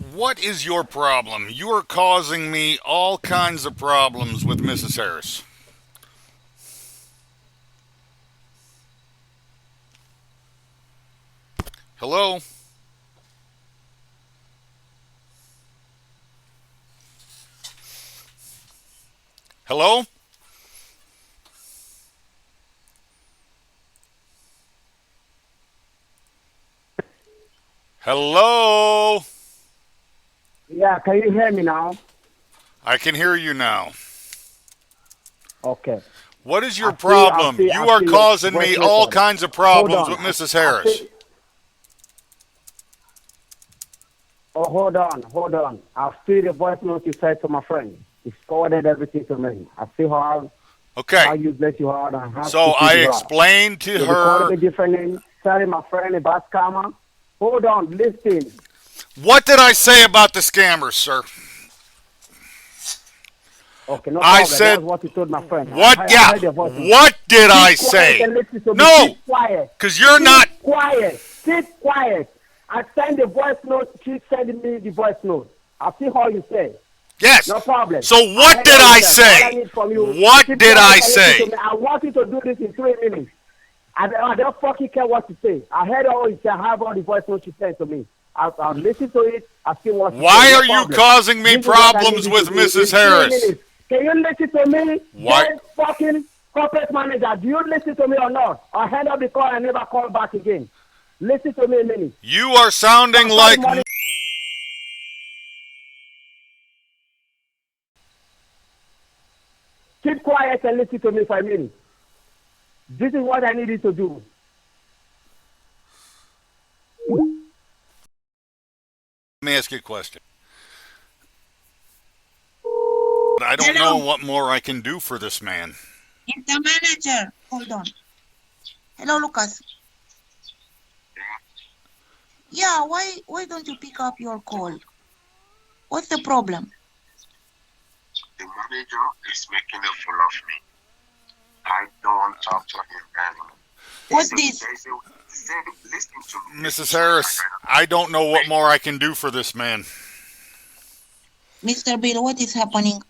What is your problem? You are causing me all kinds of problems with Mrs. Harris. Hello? Hello? Hello? Yeah, can you hear me now? I can hear you now. Okay. What is your I see, I problem? see, I You are see your causing voice me all record. kinds of Hold problems on. with Mrs. I Harris. see. Oh, hold on. I see the voice note you said to my friend. He forwarded everything to me. I see how Okay. useless you are and how So stupid I you are. explained to You recorded her. me different name, telling my friend about scammer. Hold on, listen. What did I say about the scammers, sir? Okay, no I problem. That's said, what you told my friend. what? I Yeah. heard your voice note. What did I Keep quiet say? and listen to me. No, Keep quiet. because you're not. Keep quiet. Keep quiet. I send the voice note. Keep sending me the voice note. I see how you say. Yes. No problem. So I what heard did what you I said. All I say? need from you, What keep did quiet I and listen to say? me. I want you to do this in 3 minutes. I don't fucking care what you say. I heard all you say. I have all the voice notes you sent to me. I'll listen to it. I see what you say. Why No are you problem. causing me This is what I problems need with you to do Mrs. in 3 Harris? minutes. Can you listen to me? Why? Then fucking corporate manager, do you listen to me or not? I heard up the call and never call back again. Listen to me a minute. You are sounding Transfer the like. money. Keep quiet and listen to me for a minute. This is what I need you to do. Let me ask you a question. I don't know Hello, what more I can do for this man. it's the manager. Hold on. Hello, Lucas. Yeah, why don't you pick up your call? What's the problem? The manager is making a fool of me. I don't want to talk to him anymore. What's this? Listen to me. Mrs. Harris, I don't know what more I can do for this man. Mr. Bill, what is happening?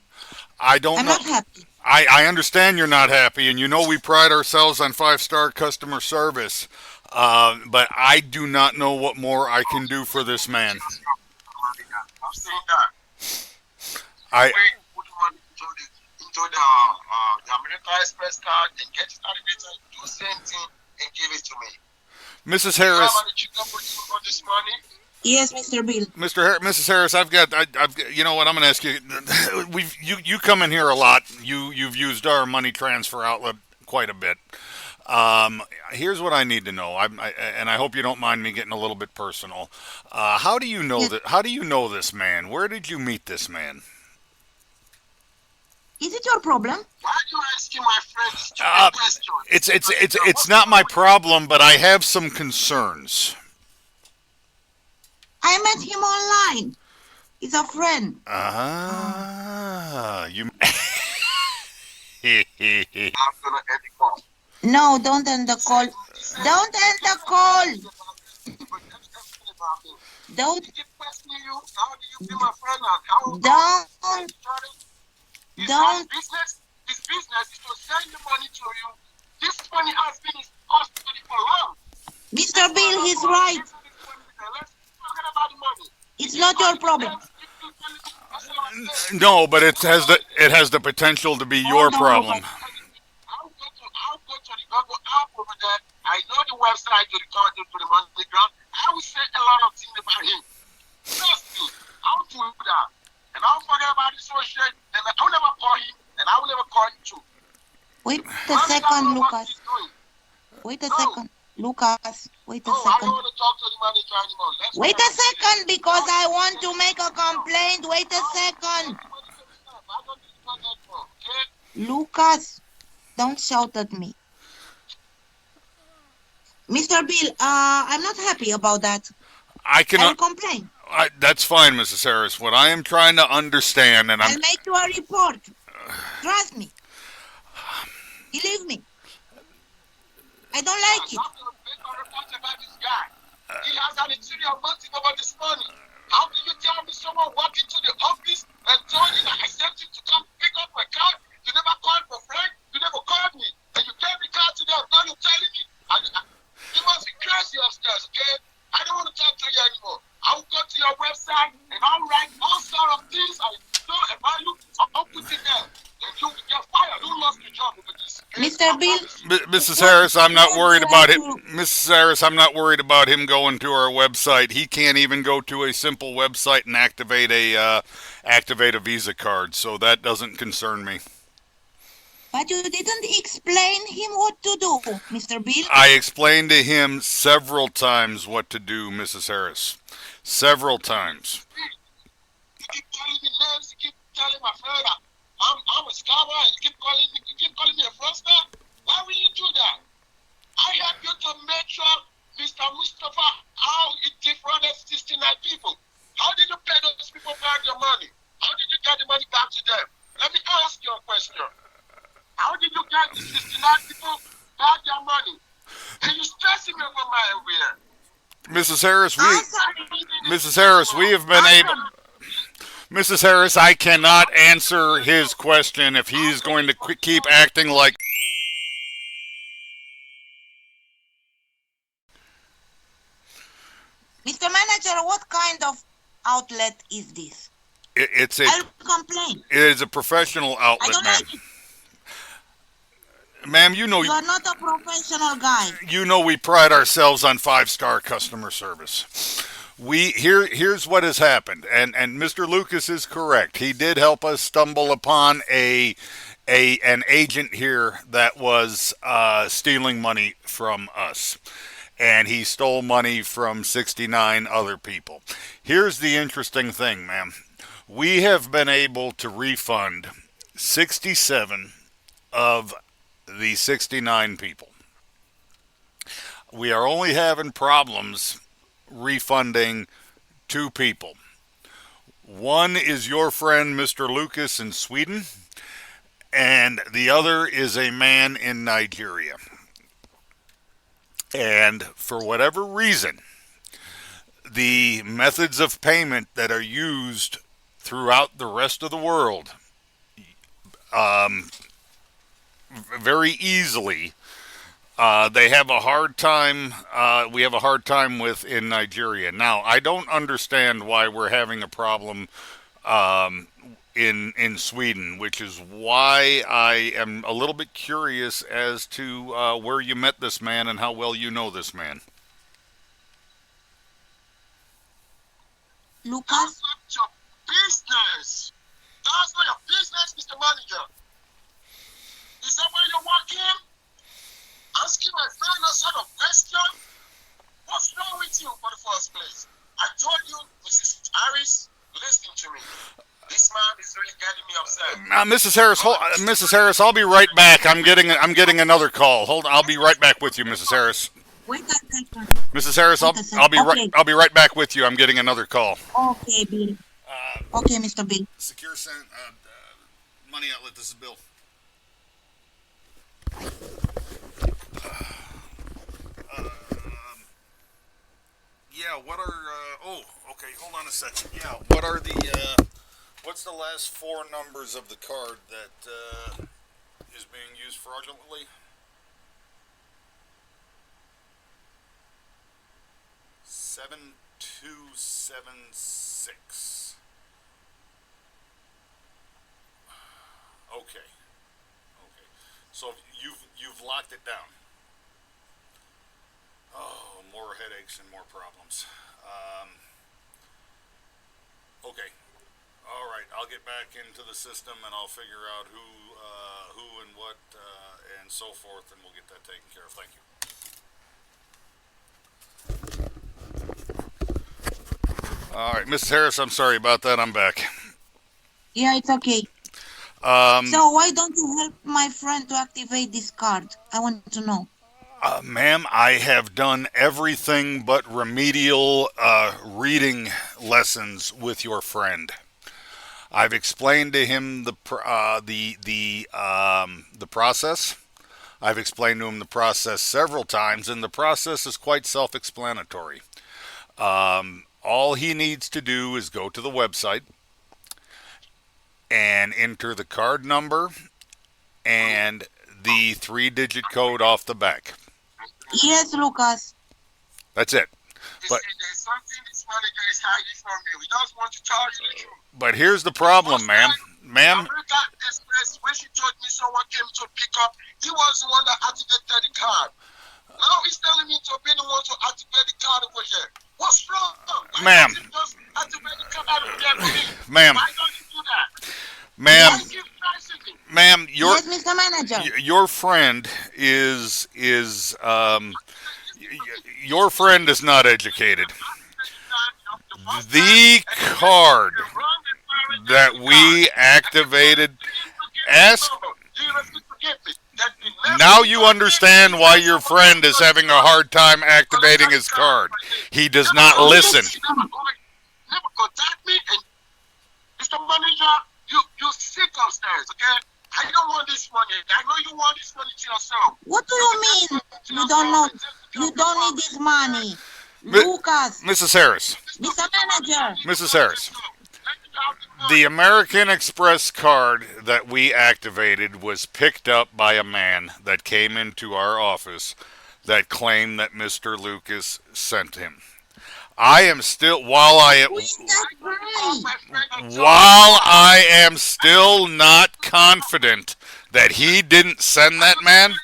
I don't I'm know. not happy. I understand you're not happy, and you know we pride ourselves on 5-star customer service. But I do not know what more I can do for this man. I'm saying that. I Wait, put money into the American Express card and get it activated, do the same thing and give it to me. Mrs. Do you have Harris, any chicken for you for this money? Yes, Mr. Bill. Mrs. Harris, I've got. You know what? I'm going to ask you. You come in here a lot. You've used our money transfer outlet quite a bit. Here's what I need to know. And I hope you don't mind me getting a little bit personal. How do you know Yes. that? How do you know this man? Where did you meet this man? Is it your problem? Why are you asking my friend this stupid question? It's not my problem, but I have some concerns. I met him online. He's a friend. You. I'm gonna end the call. No, don't end the call. Don't end the call. Don't. Keep asking you, how do you be my friend and how Don't. It's Don't. my business. His business is to send the money to you. This money has been his custody for long. Mr. Bill, he's right. Let's forget about the money. It's not your problem. No, but it has the potential to be your Hold on, problem. Lucas. I'll go to the Google app over there. I know the website to the money ground. I will say a lot of things about him. Trust me, I'll do that. And I'll forget about this whole shit. And I will never call him. And I will never call him too. Wait a second, Lucas. Wait a second. Lucas, wait a I don't second. want to talk to the manager anymore. Wait a second, because I want to make a complaint. Wait a second. Lucas, don't shout at me. Mr. Bill, I'm not happy about that. I can. I'll complain. That's fine, Mrs. Harris. What I am trying to understand, and I'll make you a report. Trust me. Believe me. I don't like it. He has an interior motive about this money. How can you tell me someone walked into the office and told you that I sent you to come pick up my car? You never called for Frank. You never called me. And you gave the car to them. Now you're telling me. You must be crazy upstairs, okay? I don't want to talk to you anymore. I'll go to your website and I'll write all sort of things I know about you. So I'll put it there. And you will get fired. You lost your job over this. Mr. Bill, Mrs. Harris, I'm not worried about it. Mrs. Harris, I'm not worried about him going to our website. He can't even go to a simple website and activate a Visa card, so that doesn't concern me. but you didn't explain him what to do, Mr. Bill. I explained to him several times what to do, Mrs. Harris. Several times. You keep telling me names. You keep telling my friend that I'm a scammer. And you keep calling me a fraudster. Why will you do that? I help you to make sure Mr. Mustafa how he defrauded 69 people. How did you pay those people back their money? How did you get the money back to them? Let me ask you a question. How did you get the 69 people back their money? And you stressing me over my area. Mrs. Harris, we have been Answer. able. Mrs. Harris, I cannot answer his question if he's going to keep acting like. Mr. Manager, what kind of outlet is this? I'll complain. It is a professional I outlet, don't ma'am. like it. Ma'am, You are not a professional guy. we pride ourselves on 5-star customer service. Here's what has happened, and Mr. Lucas is correct. He did help us stumble upon an agent here that was stealing money from us, and he stole money from 69 other people. Here's the interesting thing, ma'am. We have been able to refund 67 of the 69 people. We are only having problems refunding 2 people. One is your friend, Mr. Lucas, in Sweden, and the other is a man in Nigeria. And for whatever reason, the methods of payment that are used throughout the rest of the world very easily, they have a hard time. We have a hard time with in Nigeria. Now, I don't understand why we're having a problem in Sweden, which is why I am a little bit curious as to where you met this man and how well you know this man. Lucas? That's not your business. That's not your business, Mr. Manager. Is that where you're working? Asking my friend a sort of question? What's wrong with you for the first place? I told you, Mrs. Harris, listen to me. This man is really getting me upset. Mrs. Harris, I'll be right back. I'm getting another call. Hold on, I'll be right back with you, Mrs. Harris. Wait a second. Mrs. Harris, I'll be right back with you. I'm getting another call. Okay, Bill. Okay, Mr. Bill. Secure money outlet. This is Bill. Yeah, what are, okay, hold on a second. Yeah, what are what's the last 4 numbers of the card that, is being used fraudulently? 7276. Okay. So you've locked it down. Oh, more headaches and more problems. Okay. All right. I'll get back into the system and I'll figure out who and what and so forth, and we'll get that taken care of. Thank you. All right, Mrs. Harris, I'm sorry about that. I'm back. Yeah, it's okay. So why don't you help my friend to activate this card? I want to know. Ma'am, I have done everything but remedial reading lessons with your friend. I've explained to him the process. I've explained to him the process several times, and the process is quite self-explanatory. All all he needs to do is go to the website and enter the card number and the 3-digit code off the back. Yes, Lucas. That's it. But there's something this manager is hiding from me. We just want to tell you the truth. But here's the problem, ma'am. Ma'am, America Express, when she told me someone came to pick up, he was the one that activated the card. Now he's telling me to be the one to activate the card over here. What's wrong? Why ma'am, doesn't he just activate the card over there for me? ma'am, Why don't you do that? ma'am, Why keep pressing me? ma'am, Yes, Mr. Manager. your friend your friend is not educated. The card that we activated, ask. Now you understand why your friend is having a hard time activating his card. He does not listen. Never contact me, and Mr. Manager, you sit upstairs, okay? I don't want this money. I know you want this money to yourself. What do you mean? You don't know. You don't need this money. Lucas. Mrs. Harris. Mr. Manager. Mrs. Harris. The American Express card that we activated was picked up by a man that came into our office that claimed that Mr. Lucas sent him. I am still, while I am still not confident that he didn't send that man,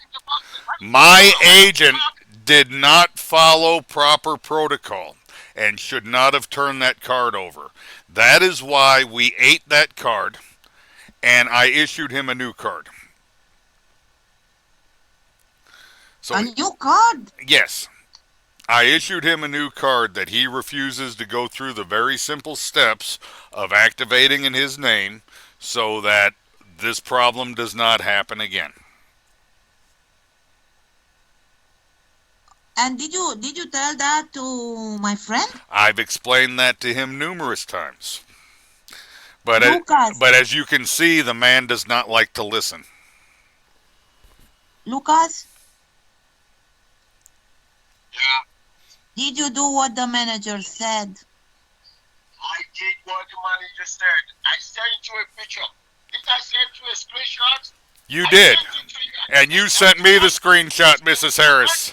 my agent did not follow proper protocol and should not have turned that card over. That is why we ate that card, and I issued him a new card. So, A new card? yes. I issued him a new card that he refuses to go through the very simple steps of activating in his name so that this problem does not happen again. And did you tell that to my friend? I've explained that to him numerous times. But Lucas. but as you can see, the man does not like to listen. Lucas, Yeah, did you do what the manager said? I did what the manager said. I sent you a picture. Did I send you a screenshot? You did. I sent it to you. And you sent me the screenshot, Mrs. Harris.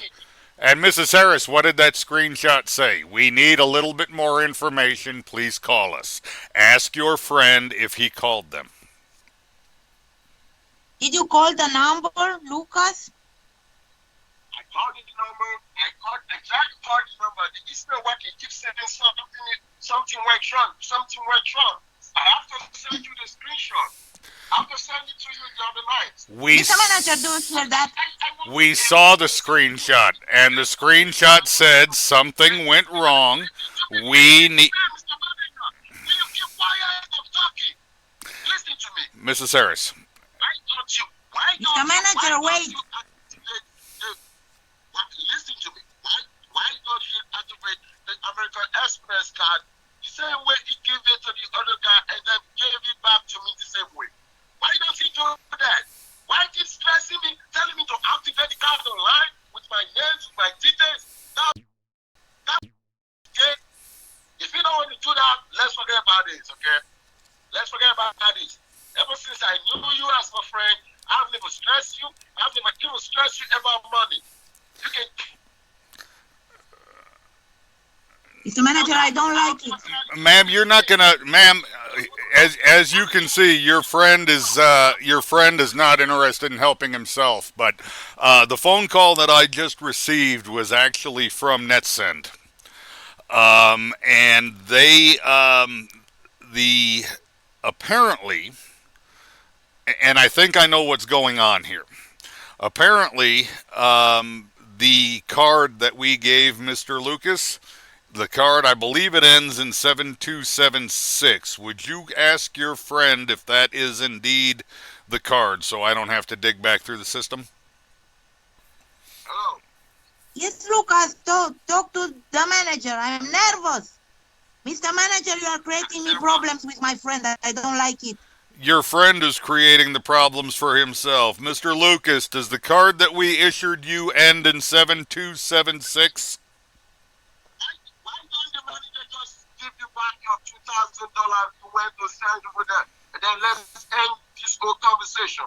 And Mrs. Harris, what did that screenshot say? We need a little bit more information. Please call us. Ask your friend if he called them. Did you call the number, Lucas? I called the number. I exactly called the number. It's not working. It keeps saying something went wrong. Something went wrong. I have to send you the screenshot. I have to send it to you the other night. Mr. Manager, do you hear that? We saw the screenshot, and the screenshot said something went wrong. We need... Mr. Manager, will you keep quiet of talking? Listen to me. Mrs. Harris. Mr. Manager, wait. Listen to me. Why don't you activate the American Express card the same way he gave it to the other guy and then gave it back to me the same way? Why don't he do that? Why keep stressing me, telling me to activate the card online with my names, with my details? Okay? If you don't want to do that, let's forget about this, okay? Let's forget about this. Ever since I knew you as my friend, I've never stressed you. I've never even stressed you about money. You can... Mr. Manager, I don't like it. Ma'am, you're not gonna... Ma'am, as you can see, your friend is not interested in helping himself. But the phone call that I just received was actually from NetSend. And they... apparently... And I think I know what's going on here. Apparently, the card that we gave Mr. Lucas, the card, I believe it ends in 7276. Would you ask your friend if that is indeed the card so I don't have to dig back through the system? Hello? Yes, Lucas, talk to the manager. I am nervous. Mr. Manager, you are creating me problems with my friend. I don't like it. Your friend is creating the problems for himself. Mr. Lucas, does the card that we issued you end in 7276? Why don't the manager just where to send over there. And then let's end this whole conversation.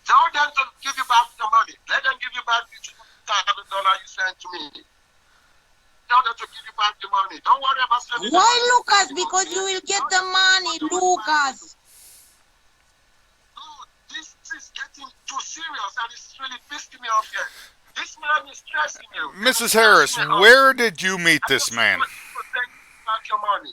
Tell them to give you back the money. Let them give you back the $2,000 you sent to me. Tell them to give you back the money. Don't worry about sending the Why, money. Lucas? Because you will get the money, Lucas. Dude, this is getting too serious and it's really pissing me off here. This man is stressing you. Mrs. Harris, where did you meet this man? Back your money.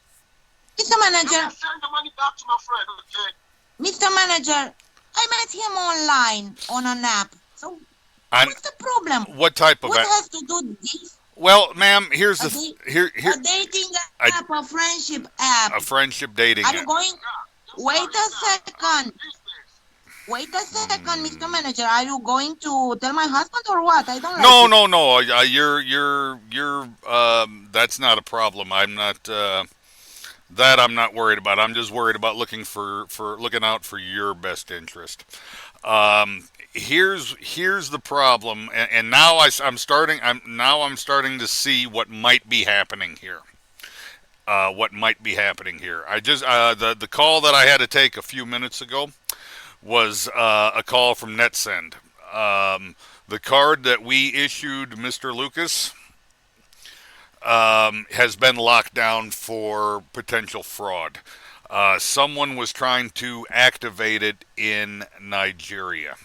Mr. Manager, Send the money back to my friend, okay? Mr. Manager, I met him online on an app. So, And what's the problem? what type of What app? has to do this? Well, ma'am, here's A, the da- here a dating app, a friendship app. a friendship dating Are you app. going? Wait a second. Wait a second, Mr. Manager. Are you going to tell my husband or what? I don't like No, it. no. You're. That's not a problem. I'm not. That I'm not worried about. I'm just worried about looking looking out for your best interest. Here's the problem, and now I'm starting to see what might be happening here. What might be happening here? I just the call that I had to take a few minutes ago was a call from NetSend. The card that we issued Mr. Lucas has been locked down for potential fraud. Someone was trying to activate it in Nigeria.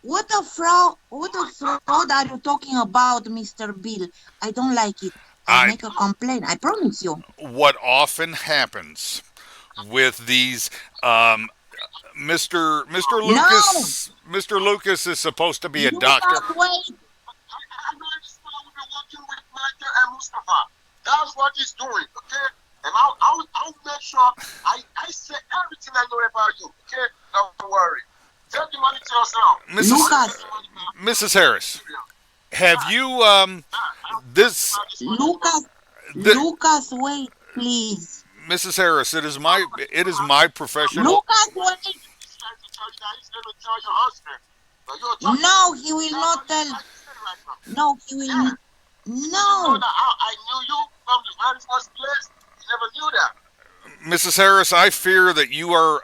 What a fraud are you talking about, Mr. Bill? I don't like it. I'll make a complaint. I promise you. What often happens with these, Mr. Lucas, Mr. Lucas is supposed to be a doctor. Wait. I know this man will be working with Michael and Mustafa. That's what he's doing, okay? And I'll make sure I say everything I know about you, okay? Don't worry. Take the money to yourself. Mrs. Harris, have you this Lucas, wait, please. Mrs. Harris, it is my professional. Lucas, wait. No, he will not tell. No, he will not. No. I knew you from the very first place. You never knew that. Mrs. Harris, I fear that you are,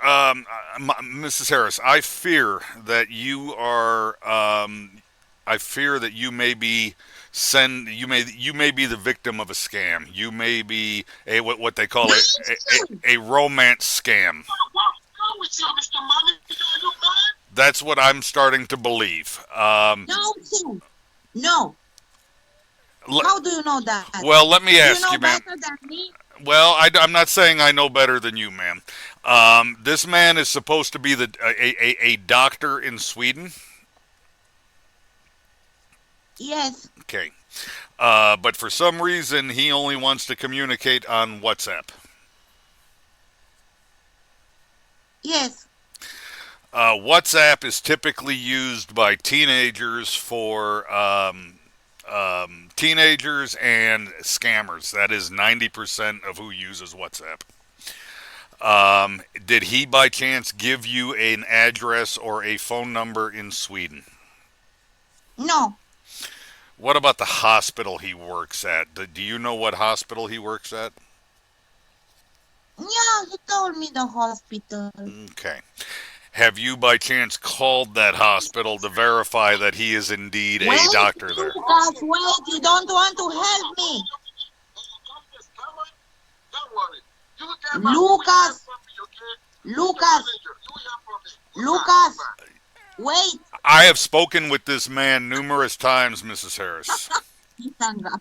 Mrs. Harris, I fear that you are, I fear that you may be you may be the victim of a scam. You may be what they call a romance scam. What's wrong with you, Mr. Money? Are you mad? That's what I'm starting to believe. No. How do you know that? Well, let me ask you, ma'am. Better than me? Well, I'm not saying I know better than you, ma'am. This man is supposed to be a doctor in Sweden. Yes. Okay. But for some reason, he only wants to communicate on WhatsApp. Yes. WhatsApp is typically used by teenagers for teenagers and scammers. That is 90% of who uses WhatsApp. Did he by chance give you an address or a phone number in Sweden? No. What about the hospital he works at? Do you know what hospital he works at? Yeah, he told me the hospital. Okay. Have you by chance called that hospital to verify that he is indeed a doctor there? Lucas, wait, you don't want to help me. Lucas, wait. I have spoken with this man numerous times, Mrs. Harris. He hung up.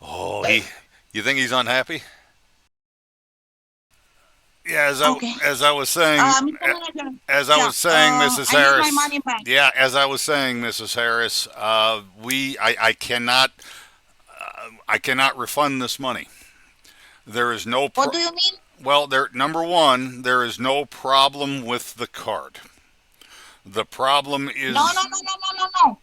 Oh, you think he's unhappy? Yeah, as I was saying, Mrs. Harris. I need my money back. Yeah, as I was saying, Mrs. Harris, I cannot refund this money. There is no. What do you mean? Well, number one, there is no problem with the card. The problem is No.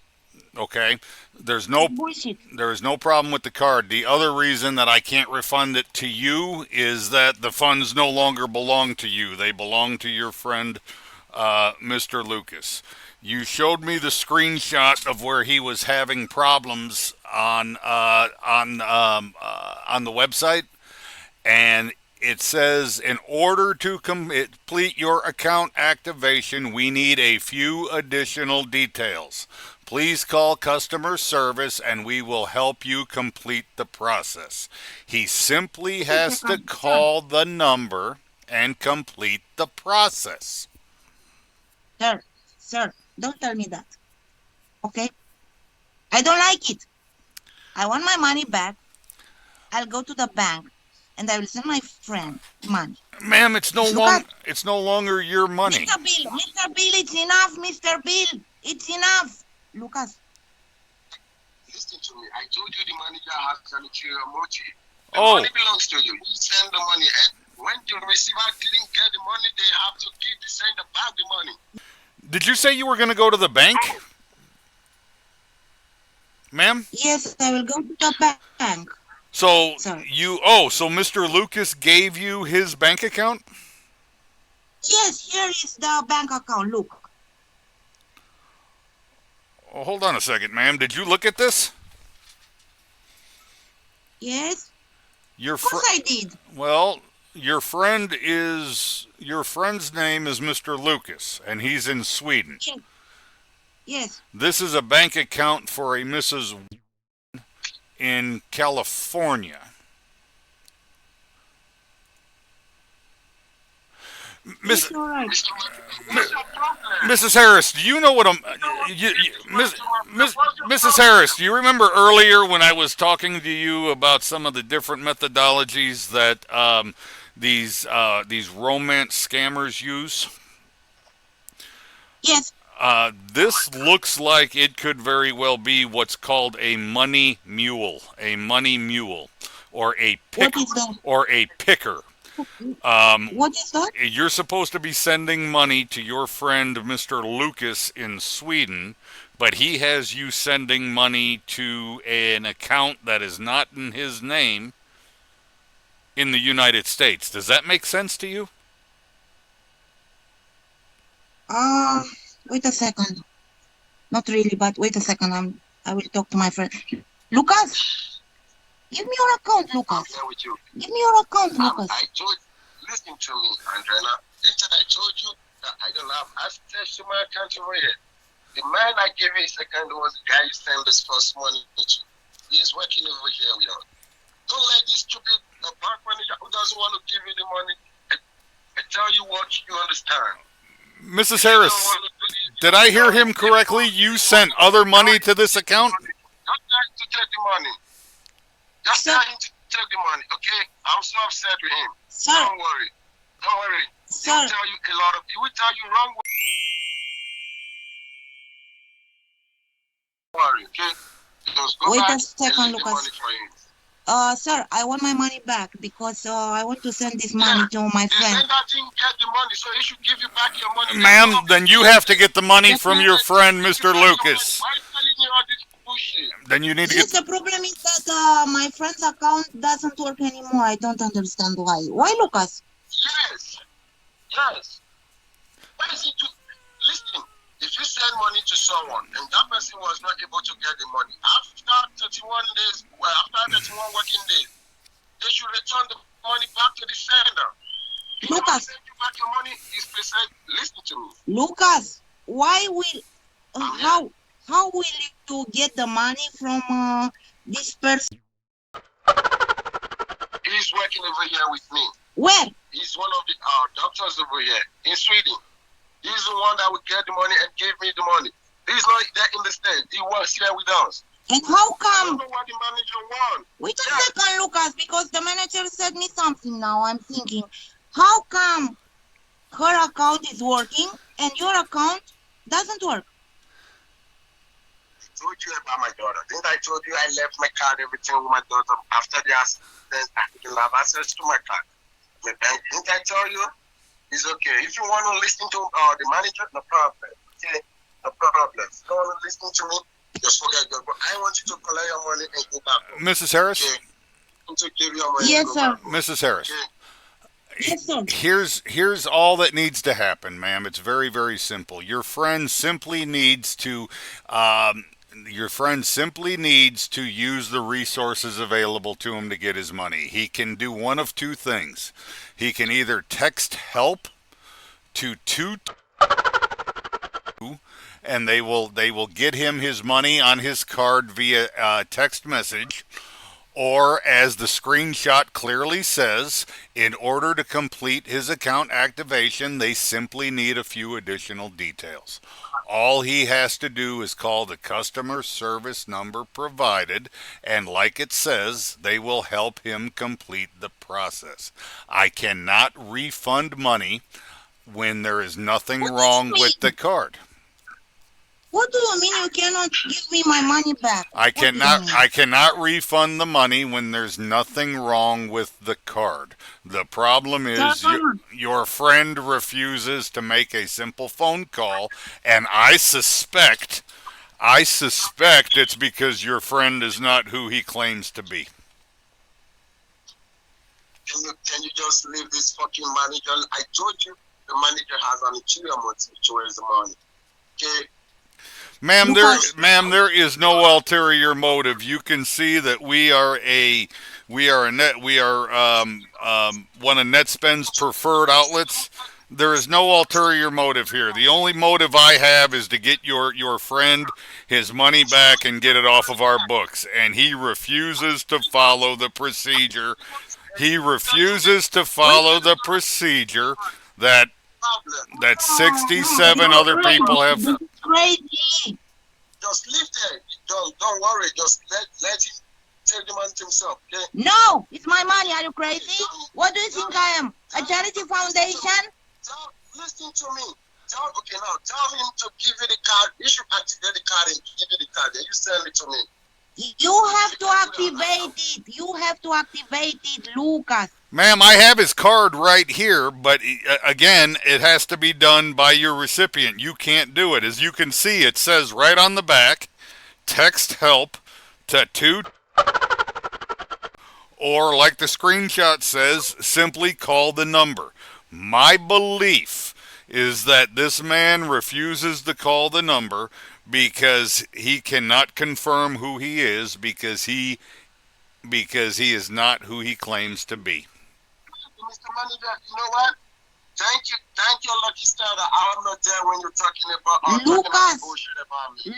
okay. There's no bullshit. There is no problem with the card. The other reason that I can't refund it to you is that the funds no longer belong to you. They belong to your friend, Mr. Lucas. You showed me the screenshot of where he was having problems on the website, and it says, in order to complete your account activation, we need a few additional details. Please call customer service and we will help you complete the process. He simply has to call the number and complete the process. Sir, don't tell me that. Okay? I don't like it. I want my money back. I'll go to the bank and I will send my friend money. Ma'am, it's no longer your money. Mr. Bill, it's enough, Mr. Bill. It's enough. Lucas. Listen to me. I told you the manager has an ulterior motive. The Oh. money belongs to you. You send the money, and when the receiver didn't get the money, they have to give the sender back the money. Did you say you were going to go to the bank? Ma'am? Yes, I will go to the bank. So Sorry. so Mr. Lucas gave you his bank account? Yes, here is the bank account. Look. Oh, hold on a second, ma'am. Did you look at this? Yes, Your of course I did. Well, your friend's name is Mr. Lucas, and he's in Sweden. Yes. This is a bank account for a Mrs. in California. Yes, you're right. Mrs. Harris, do you know what Mrs. Harris, do you remember earlier when I was talking to you about some of the different methodologies that these romance scammers use? Yes. This looks like it could very well be what's called a money mule, or a pick, What is that? or a picker. What is that? You're supposed to be sending money to your friend Mr. Lucas in Sweden, but he has you sending money to an account that is not in his name in the United States. Does that make sense to you? Wait a second. Not really, but wait a second. I will talk to my friend. Lucas, give me your account, Lucas. I'm here with you. Give me your account, Lucas. I told you, listen to me, Andrea. Didn't I told you that I don't have access to my account over here? The man I gave you a second was the guy you sent this first money to. He's working over here with us. Don't let this stupid bank manager who doesn't want to give you the money. I tell you what you understand. Mrs. Harris, did I hear him correctly? You sent other money to this account? Just tell him to take the money. Just tell him to take the money, okay? I'm so upset with him. Sir. Don't worry. Don't worry. Sir. He will tell you a lot of. He will tell you wrong. Don't worry, okay? Just go Wait back a second, and leave the Lucas. money for him. Sir, I want my money back because I want to send this money to my The friend. sender didn't get the money, so he should give you back your money. Ma'am, then you have to get the money from your friend, Mr. Lucas. Why are you telling me all this bullshit? Then you need to Yes, get... the problem is that my friend's account doesn't work anymore. I don't understand why. Why, Lucas? Yes. Yes. Why is it to listen? If you send money to someone and that person was not able to get the money, after 31 days, after 31 working days, they should return the money back to the sender. If they Lucas. send you back your money, listen to me. Lucas, why will how will you get the money from this person? He's working over here with me. Where? He's one of the doctors over here in Sweden. He's the one that would get the money and give me the money. He's not there in the state. He works here with us. And how I come? don't know what the manager wants. Wait a second, Lucas, because the manager said me something now. I'm thinking, how come her account is working and your account doesn't work? I told you about my daughter. Didn't I told you I left my card, everything with my daughter? After the accident, I didn't have access to my card. My bank, didn't I tell you? It's okay. If you want to listen to the manager, no problem. Okay? No problem. If you want to listen to me, just forget your. I want you to collect your money and go back home. Mrs. Harris? Okay? To give your money Yes, and go sir. back home. Mrs. Harris. Okay? Yes, sir. Here's all that needs to happen, ma'am. It's very, very simple. Your friend simply needs to Your friend simply needs to use the resources available to him to get his money. He can do one of two things. He can either text help to 222, and they will get him his money on his card via text message. Or, as the screenshot clearly says, in order to complete his account activation, they simply need a few additional details. All he has to do is call the customer service number provided, and like it says, they will help him complete the process. I cannot refund money when there is nothing wrong with the card. What do you mean you cannot give me my money back? I cannot refund the money when there's nothing wrong with the card. The problem is your friend refuses to make a simple phone call, and I suspect it's because your friend is not who he claims to be. Can you just leave this fucking manager? I told you the manager has an ulterior motive towards the money. Okay. Ma'am, there is no ulterior motive. You can see that we are one of NetSpend's preferred outlets. There is no ulterior motive here. The only motive I have is to get your friend his money back and get it off of our books. And he refuses to follow the procedure. He refuses to follow the procedure that 67 other people have. Crazy. Just leave there. Don't worry. Just let him take the money to himself. Okay? No, it's my money. Are you crazy? What do you think I am? A charity foundation? Listen to me. Tell him to give you the card. He should activate the card and give you the card. Then you send it to me. You have to activate it. You have to activate it, Lucas. Ma'am, I have his card right here, but again, it has to be done by your recipient. You can't do it. As you can see, it says right on the back, text help to 2, or like the screenshot says, simply call the number. My belief is that this man refuses to call the number because he cannot confirm who he is because he is not who he claims to be. Mr. Manager, you know what? Thank you, Lucky Star, that I'm not there when you're talking about bullshit about me.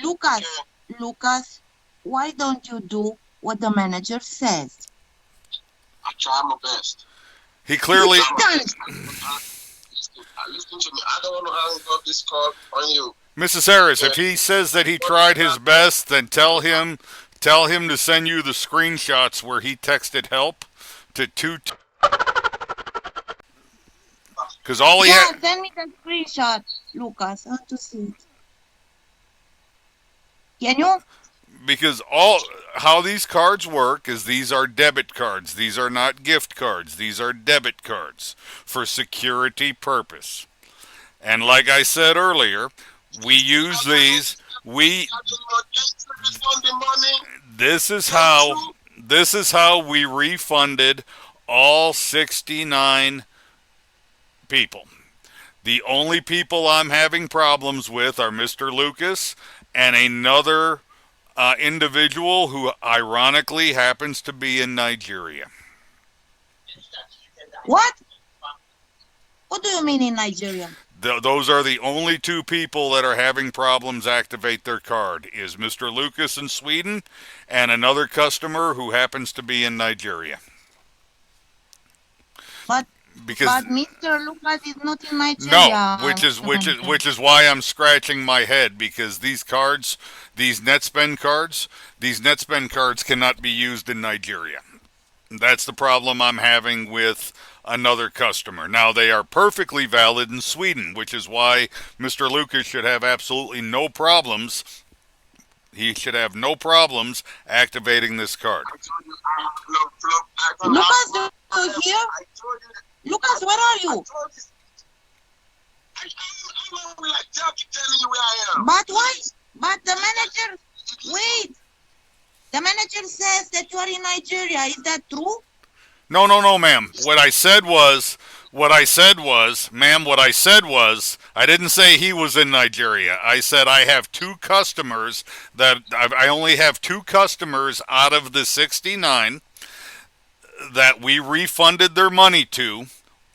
Lucas, why don't you do what the manager says? I try my best. He clearly. Listen to me. I don't want to hang up this call on you. Mrs. Harris, if he says that he tried his best, then tell him to send you the screenshots where he texted help to 2. Because all he had. Send me the screenshot, Lucas. I want to see it. Can you? Because how these cards work is these are debit cards. These are not gift cards. These are debit cards for security purpose. And like I said earlier, we use these. This is how we refunded all 69 people. The only people I'm having problems with are Mr. Lucas and another individual who ironically happens to be in Nigeria. What? What do you mean in Nigeria? Those are the only two people that are having problems activate their card, is Mr. Lucas in Sweden and another customer who happens to be in Nigeria. But Mr. Lucas is not in Nigeria. No, which is why I'm scratching my head, because these cards, these NetSpend cards cannot be used in Nigeria. That's the problem I'm having with another customer. Now, they are perfectly valid in Sweden, which is why Mr. Lucas should have absolutely no problems. He should have no problems activating this card. Lucas, do you hear? Lucas, where are you? But why? But the manager, wait. The manager says that you are in Nigeria. Is that true? No, ma'am. I didn't say he was in Nigeria. I said I have two customers I only have two customers out of the 69 that we refunded their money to.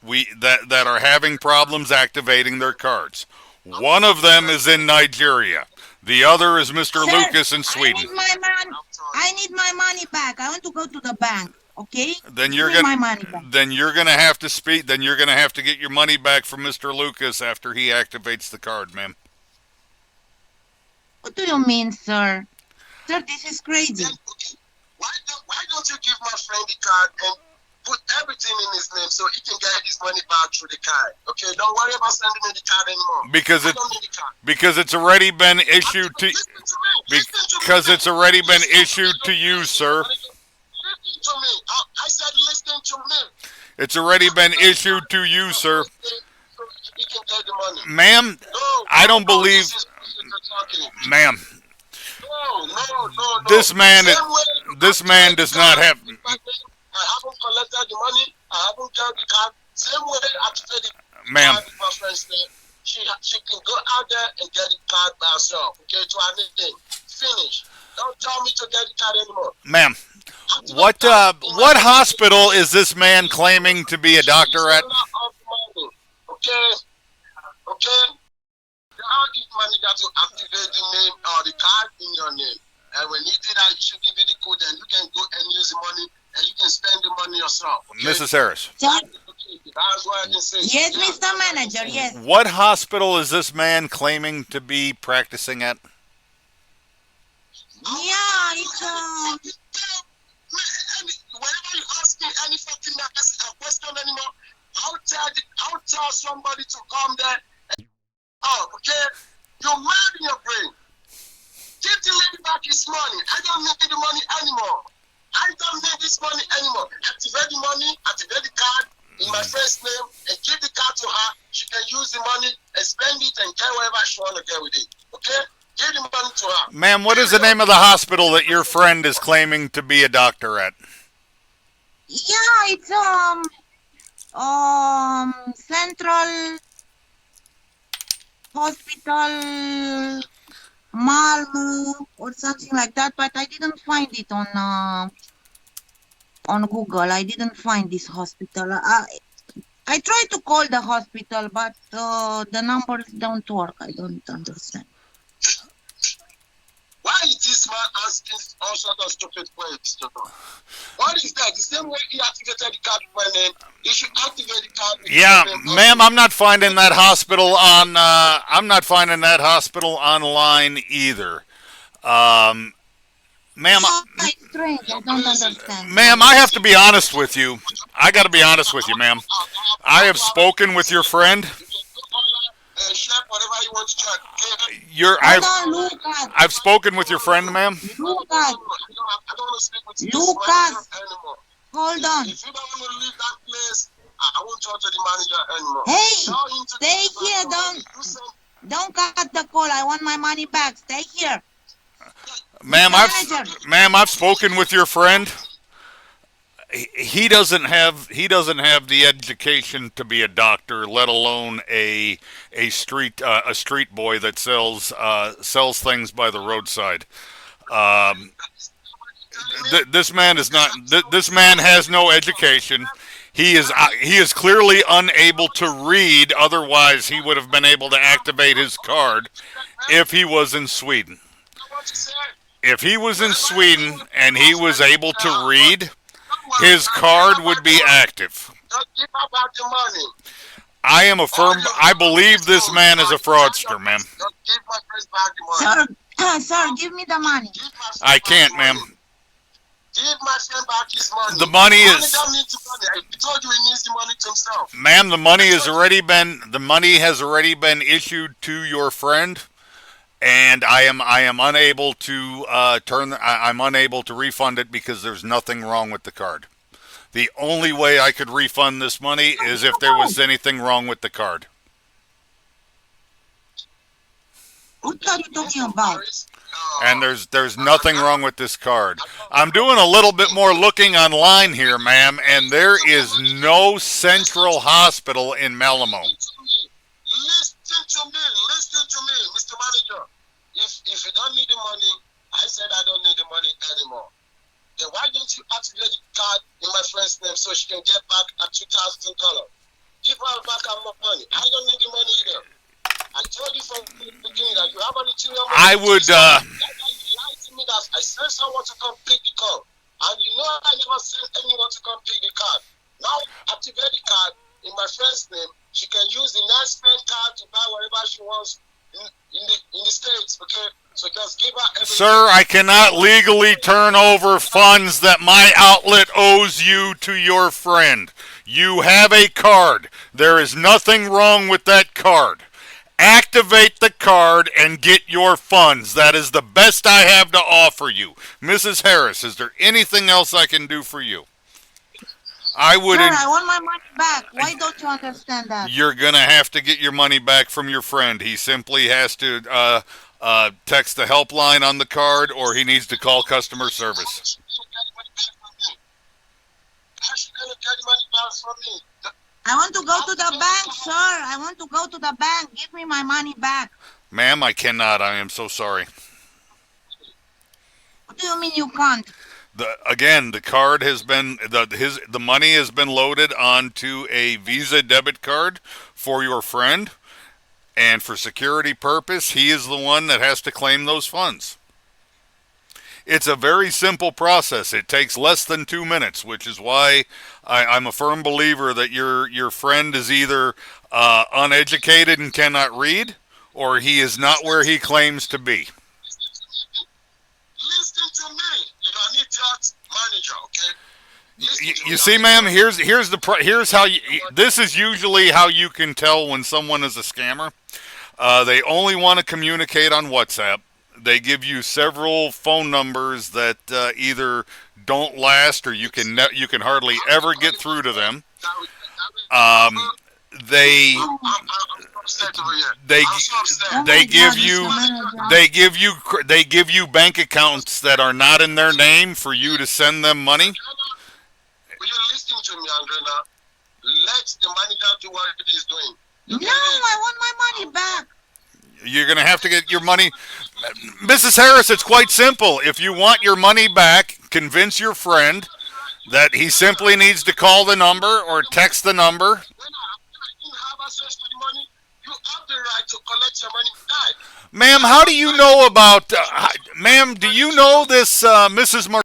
That are having problems activating their cards. One of them is in Nigeria. The other is Mr. Sir, Lucas in Sweden. I need my money back. I want to go to the bank. Okay? Then Give you're me gonna my money back. then you're gonna have to speak. Then you're gonna have to get your money back from Mr. Lucas after he activates the card, ma'am. What do you mean, sir? Sir, this is crazy. Then, okay, why don't you give my friend the card and put everything in his name so he can get his money back through the card? Okay, don't worry about sending me the card anymore. Because I it don't need the card. because it's already been issued to Listen to me. Listen to me. because it's already been Listen to me. issued to you, sir. Listen to me. I said listen to me. It's already been issued to you, sir. So he can get the money. Ma'am, No, I don't no, believe, this is bullshit you're talking. ma'am. No. This man is- Same way this man does not have- I haven't collected the money. I haven't got the card. Same way I activated the Ma'am. card with my friend's name. She can go out there and get the card by herself. Okay, to anything. Finish. Don't tell me to get the card anymore. Ma'am, what hospital is this man claiming to be a doctor at? Okay. How this manager to activate the name or the card in your name? And when he did that, he should give you the code, and you can go and use the money, and you can spend the money yourself. Okay? Mrs. Harris, Sir, That's what I can say. yes, Mr. Manager, yes. what hospital is this man claiming to be practicing at? Yeah, it's Whenever you ask me any fucking question anymore, I'll tell somebody to come there. Okay? You're mad in your brain. Give the lady back his money. I don't need the money anymore. I don't need this money anymore. Activate the money, activate the card in my friend's name, and give the card to her. She can use the money and spend it and get whatever she want to get with it. Okay? Give the money to her. Ma'am, what is the name of the hospital that your friend is claiming to be a doctor at? yeah, it's Central Hospital Malmo or something like that, but I didn't find it on Google. I didn't find this hospital. I tried to call the hospital, but the numbers don't work. I don't understand. Why is this man asking all sorts of stupid questions? What is that? The same way he activated the card with my name, he should activate the card with Yeah, my name. ma'am, I'm not finding that hospital on. I'm not finding that hospital online either. Ma'am, It's strange. I don't understand. ma'am, I have to be honest with you. I got to be honest with you, ma'am. I have spoken with your friend. Check whatever you want to check. Okay? Hold on, Lucas. I've spoken with your friend, ma'am. Lucas, I don't want to speak with you Lucas. anymore. hold on. If you don't want to leave that place, I won't talk to the manager anymore. Hey, Tell him to stay give here. back money. You send- Don't cut the call. I want my money back. Stay here. Ma'am, Manager. I've spoken with your friend. He doesn't have the education to be a doctor, let alone a street boy that sells things by the roadside. This man is not. This man has no education. He is clearly unable to read. Otherwise, he would have been able to activate his card if he was in Sweden. If he was in Sweden and he was able to read, his card would be active. Don't give her back the money. I believe this man is a fraudster, ma'am. Don't give my friend back the money. Sir, give me the money. Give my friend I back can't, the ma'am. money. Give my friend back his money. The money The is, don't need the money. I told you he needs the money to himself. ma'am. The money has already been issued to your friend, and I am unable to I'm unable to refund it because there's nothing wrong with the card. The only way I could refund this money is if there was anything wrong with the card. What are you talking about? And there's nothing wrong with this card. I'm doing a little bit more looking online here, ma'am, and there is no central hospital in Malamo. Listen to me, Mr. Manager. If you don't need the money, I said I don't need the money anymore. Then why don't you activate the card in my friend's name so she can get back at $2,000? Give her back her money. I don't need the money either. I told you from the beginning that you have an ulterior motive. I would. That's why you lied to me that I sent someone to come pick the card. And you know I never sent anyone to come pick the card. Now activate the card in my friend's name. She can use the next spend card to buy whatever she wants in the States, okay? So just give her everything. Sir, I cannot legally turn over funds that my outlet owes you to your friend. You have a card. There is nothing wrong with that card. Activate the card and get your funds. That is the best I have to offer you. Mrs. Harris, is there anything else I can do for you? I would. Sir, I want my money back. Why don't you understand that? You're going to have to get your money back from your friend. He simply has to text the helpline on the card, or he needs to call customer service. I want to go to the bank, sir. I want to go to the bank. Give me my money back. Ma'am, I cannot. I am so sorry. What do you mean you can't? The card has been the money has been loaded onto a Visa debit card for your friend, and for security purpose, he is the one that has to claim those funds. It's a very simple process. It takes less than 2 minutes, which is why I'm a firm believer that your friend is either uneducated and cannot read, or he is not where he claims to be. Listen to me. You don't need that manager, okay? You see, ma'am, here's how you. This is usually how you can tell when someone is a scammer. They only want to communicate on WhatsApp. They give you several phone numbers that either don't last, or you can hardly ever get through to them. They give you bank accounts that are not in their name for you to send them money. Will you listen to me, Andrena? Let the manager do what it is doing. No, I want my money back. You're going to have to get your money. Mrs. Harris, it's quite simple. If you want your money back, convince your friend that he simply needs to call the number or text the number. When you have access to the money, you have the right to collect your money back. Ma'am, how do you know about... ma'am, do you know this Mrs. No,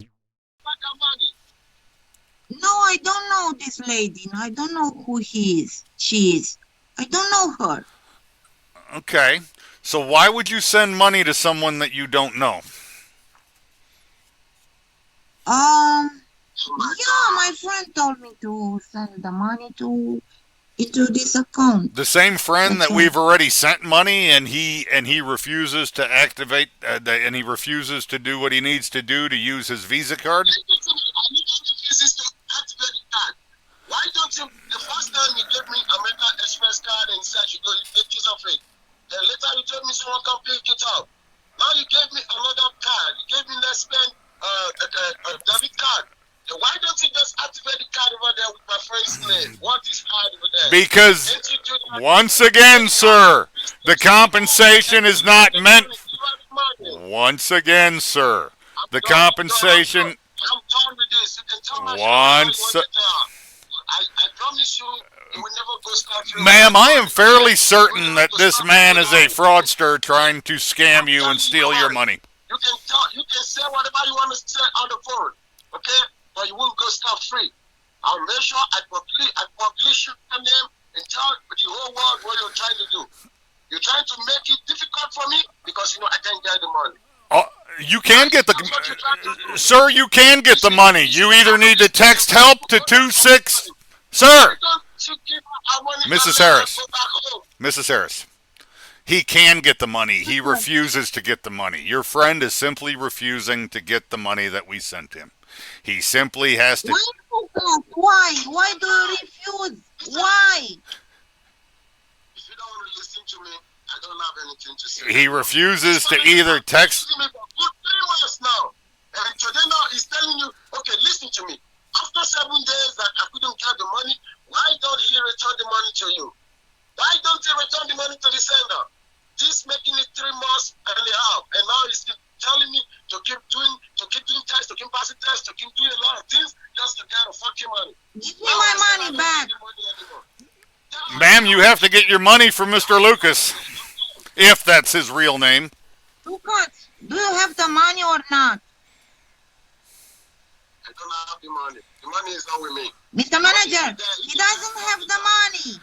I don't know this lady. I don't know who she is. I don't know her. Okay. So why would you send money to someone that you don't know? Yeah, my friend told me to send the money into this account. The same friend that we've already sent money, and he refuses to activate, and he refuses to do what he needs to do to use his Visa card. Why don't you? The first time you gave me American Express card and said you make use of it. Then later you told me someone can pick it up. Now you gave me another card. You gave me less spend a debit card. Then why don't you just activate the card over there with my friend's name? What is hard over there? Because once again, sir, the compensation is not meant. Once again, sir, the compensation. I'm done with this. You can tell my once. I promise you, it will never go scot-free. Ma'am, I am fairly certain that this man is a fraudster trying to scam you and steal your money. You can talk, you can say whatever you want to say on the phone, okay? But you won't go scot-free. I'll make sure I publish your name and tell the whole world what you're trying to do. You're trying to make it difficult for me because you know I can't get the money. You can get the... Sir, you can get the money. You either need to text help to 26... Sir! Mrs. Harris. Mrs. Harris. He can get the money. He refuses to get the money. Your friend is simply refusing to get the money that we sent him. He simply has to... Why? Why do you refuse? Why? If you don't want to listen to me, I don't have anything to say. He refuses to either text. Me for good 3 months now. And today now he's telling you, okay, listen to me. After 7 days that I couldn't get the money, why don't he return the money to you? Why don't he return the money to the sender? This making it 3 months and a half, and now he's still telling me to keep doing tests, to keep passing tests, to keep doing a lot of things just to get a fucking money. Give me my money back. Ma'am, you have to get your money from Mr. Lucas, if that's his real name. Lucas, do you have the money or not? I don't have the money. The money is not with me. Mr. Manager, he doesn't have the money.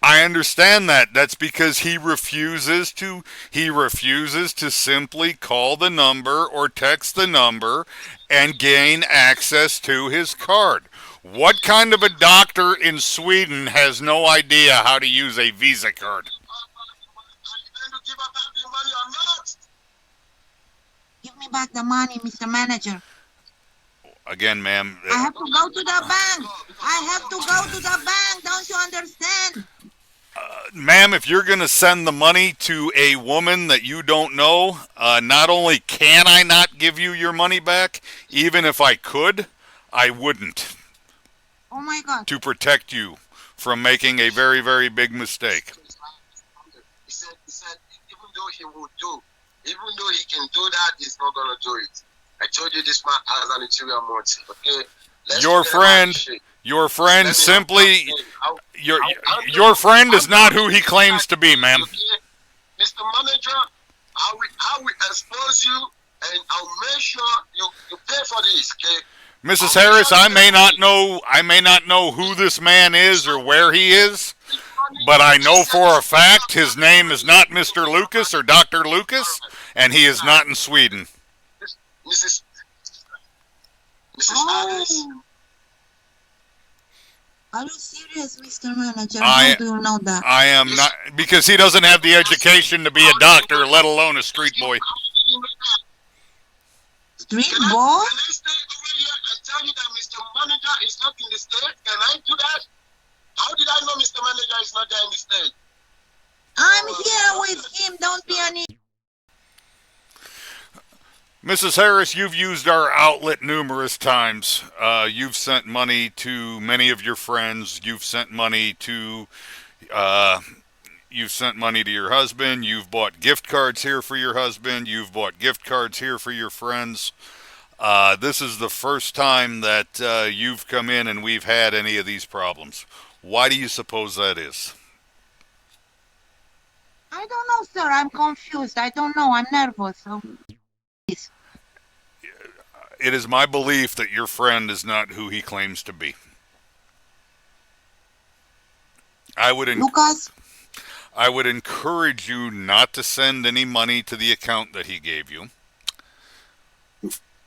I understand that. That's because he refuses to simply call the number or text the number and gain access to his card. What kind of a doctor in Sweden has no idea how to use a Visa card? Are you going to give up the money or not? Give me back the money, Mr. Manager. Again, ma'am. I have to go to the bank. I have to go to the bank. Don't you understand? Ma'am, if you're going to send the money to a woman that you don't know, not only can I not give you your money back, even if I could, I wouldn't, Oh my God. to protect you from making a very, very big mistake. He said, even though he can do that, he's not going to do it. I told you this man has an ulterior motive, okay? Your friend simply, your friend is not who he claims to be, ma'am. Mr. Manager, I will expose you and I'll make sure you pay for this, okay? Mrs. Harris, I may not know who this man is or where he is, but I know for a fact his name is not Mr. Lucas or Dr. Lucas, and he is not in Sweden. Mrs. Harris. Are you serious, Mr. Manager? I- How do you know that? I am not, because he doesn't have the education to be a doctor, let alone a street boy. Street Can boy? I stay over here and tell you that Mr. Manager is not in the state? Can I do that? How did I know Mr. Manager is not there in the state? I'm here with him. Don't be an idiot. Mrs. Harris, you've used our outlet numerous times. You've sent money to many of your friends. You've sent money to your husband. You've bought gift cards here for your husband. You've bought gift cards here for your friends. This is the first time that you've come in and we've had any of these problems. Why do you suppose that is? I don't know, sir. I'm confused. I don't know. I'm nervous. It is my belief that your friend is not who he claims to be. I would Lucas? encourage you not to send any money to the account that he gave you.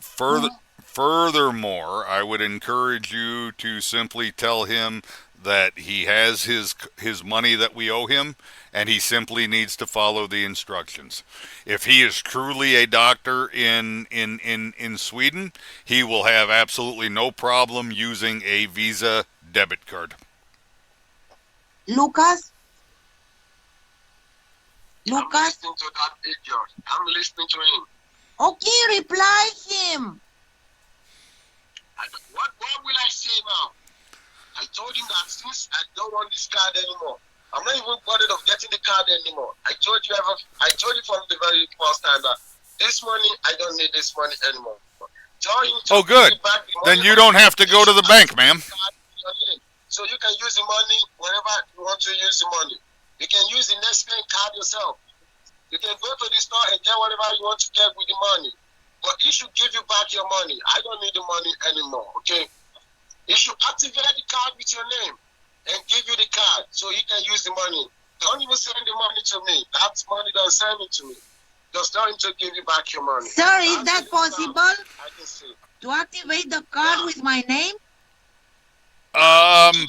Furthermore, I would encourage you to simply tell him that he has his money that we owe him, and he simply needs to follow the instructions. If he is truly a doctor in Sweden, he will have absolutely no problem using a Visa debit card. Lucas? I'm Lucas? listening to that idiot. I'm listening to him. Okay, reply him. What will I say now? I told him that since I don't want this card anymore, I'm not even bothered of getting the card anymore. I told you from the very first time that this money, I don't need this money anymore. Tell him to good. give back the Then money you don't have to go to the bank, ma'am. So you can use the money whenever you want to use the money. You can use the next bank card yourself. You can go to the store and get whatever you want to get with the money. But he should give you back your money. I don't need the money anymore, okay? He should activate the card with your name and give you the card so he can use the money. Don't even send the money to me. That money don't send it to me. Just tell him to give you back your money. Sir, is that possible? I can see. To activate the card with my name? Anything.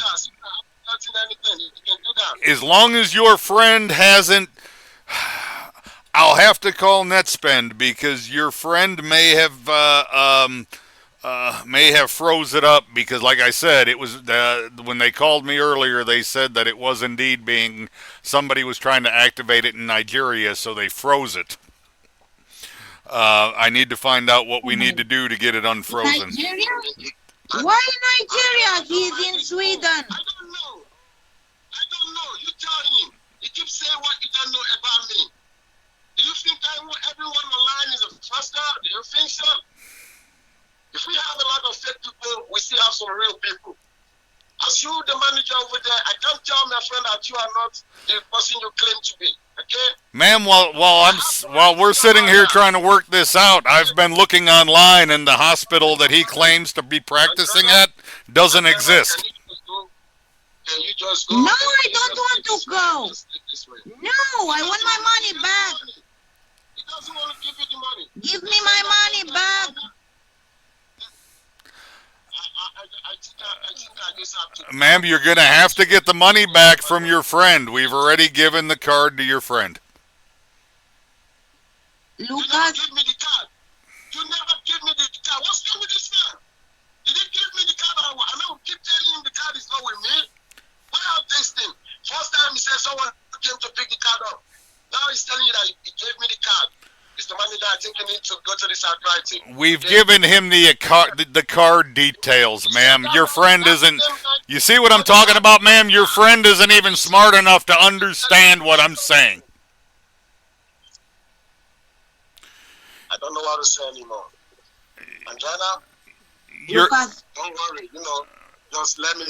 You can do that. As long as your friend hasn't, I'll have to call NetSpend because your friend may have may have froze it up because, like I said, it was when they called me earlier. They said that it was indeed being somebody was trying to activate it in Nigeria, so they froze it. I need to find out what we need to do to get it unfrozen. Nigeria? I, Why I Nigeria? don't know. He's in Sweden. I don't know. I don't know. You tell him. He keeps saying what you don't know about me. Do you think everyone online is a fraudster? Do you think so? If we have a lot of fake people, we still have some real people. As you, the manager over there, I can't tell my friend that you are not the person you claim to be. Okay? Ma'am, while we're sitting here trying to work this out, I've been looking online, and the hospital that he claims to be practicing at doesn't exist. Can you just go? No, I don't want to go. No, I want my money back. He doesn't want to give you the money. Give me my money back. I think I just have to. Ma'am, you're going to have to get the money back from your friend. We've already given the card to your friend. You never Lucas, give me the card. You never give me the card. What's wrong with this man? Did he give me the card? I know. Keep telling him the card is not with me. Why are this thing? First time he said someone came to pick the card up. Now he's telling you that he gave me the card. Mr. Manager, I think you need to go to this handwriting. We've given him the card details, ma'am. Your friend isn't... You see what I'm talking about, ma'am? Your friend isn't even smart enough to understand what I'm saying. I don't know what to say anymore. Andrea, Lucas, don't worry. Just let me.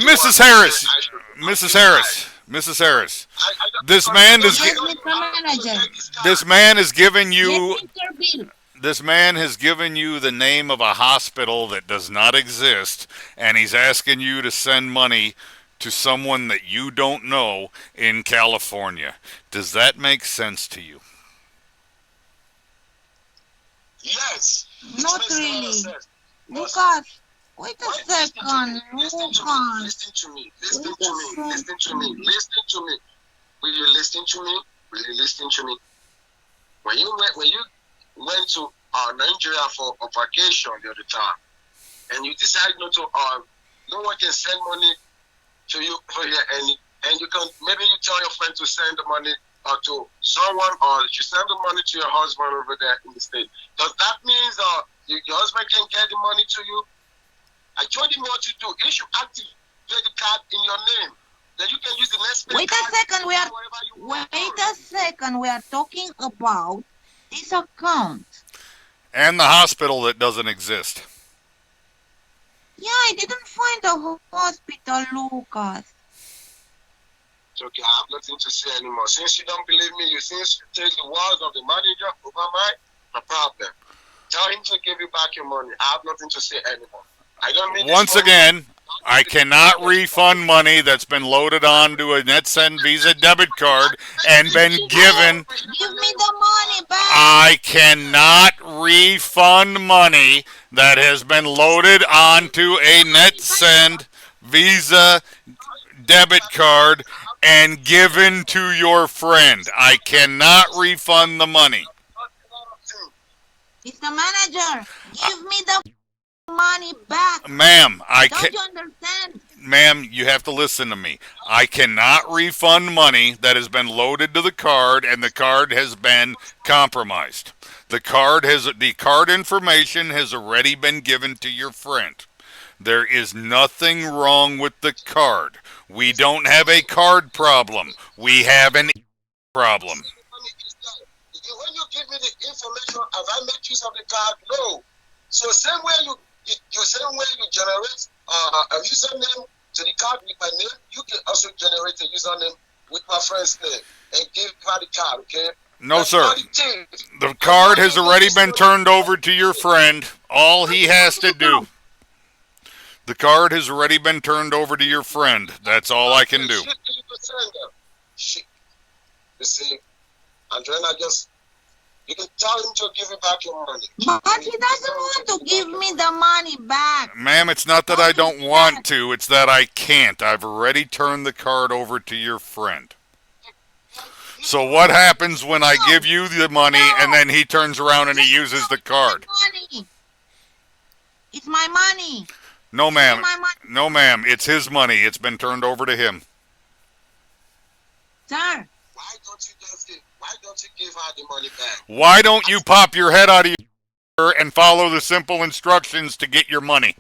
Mrs. Harris, Mrs. Harris. This man is yes, Mr. Manager. this man is giving you Yes, Mr. Bill. this man has given you the name of a hospital that does not exist, and he's asking you to send money to someone that you don't know in California. Does that make sense to you? Yes. Not really. Lucas, wait a second. Listen to Lucas. me. Listen to me. Will you listen to me? When you went to Nigeria for a vacation the other time, and you decide not to, no one can send money to you for here, and you can maybe you tell your friend to send the money to someone, or you send the money to your husband over there in the state. Does that mean your husband can get the money to you? I told him what to do. You should activate the card in your name. Then you can use the next. Wait a second. We are talking about this account. And the hospital that doesn't exist. Yeah, I didn't find a hospital, Lucas. It's okay, I have nothing to say anymore. Since you don't believe me, since you take the words of the manager over mine, no problem. Tell him to give you back your money. I have nothing to say anymore. I don't need Once this money. again, I cannot refund money that's been loaded onto a NetSend Visa debit card and been given. Give me the money back. I cannot refund money that has been loaded onto a NetSend Visa debit card and given to your friend. I cannot refund the money. Mr. Manager, give me the money back. Ma'am, Don't you understand? Ma'am, you have to listen to me. I cannot refund money that has been loaded to the card and the card has been compromised. The card information has already been given to your friend. There is nothing wrong with the card. We don't have a card problem. We have an problem. When you give me the information, have I made use of the card? No. So same way you generate a username to the card with my name, you can also generate a username with my friend's name and give her the card, okay? No, sir. The card has already been turned over to your friend. All he has to do. The card has already been turned over to your friend. That's all I can do. You see, Andrea, you can tell him to give you back your money. But he doesn't want to give me the money back. Ma'am, it's not that I don't want to. It's that I can't. I've already turned the card over to your friend. So what happens when I give you the money and then he turns around and he uses the card? It's my money. No, Give me ma'am. my money. No, ma'am. It's his money. It's been turned over to him. Sir. Why don't you give her the money back? Why don't you pop your head out of your and follow the simple instructions to get your money?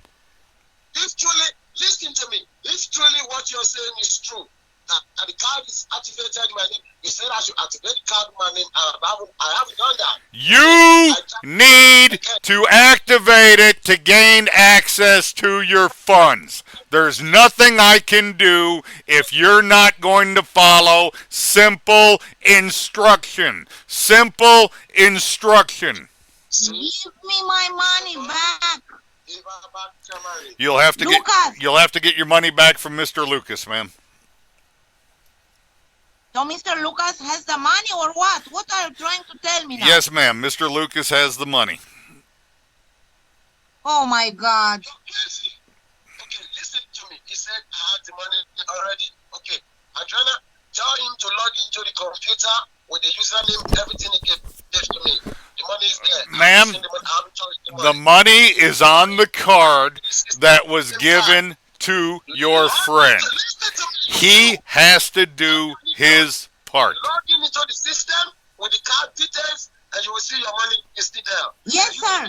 If truly, listen to me. If truly what you're saying is true, that the card is activated in my name, you said I should activate the card in my name. I haven't done that. You need to activate it to gain access to your funds. There's nothing I can do if you're not going to follow simple instruction. Simple instruction. Give me my money back. Give her back your money. You'll have to get your money back from Mr. Lucas, ma'am. So Mr. Lucas has the money or what? What are you trying to tell me now? Yes, ma'am. Mr. Lucas has the money. Oh my God. Okay, listen to me. He said I had the money already. Okay, I'm trying to tell him to log into the computer with the username, everything he gave to me. The money is there. Ma'am, the money is on the card that was given to your friend. He has to do his part. Log into the system with the card details, and you will see your money is still there. Yes, sir.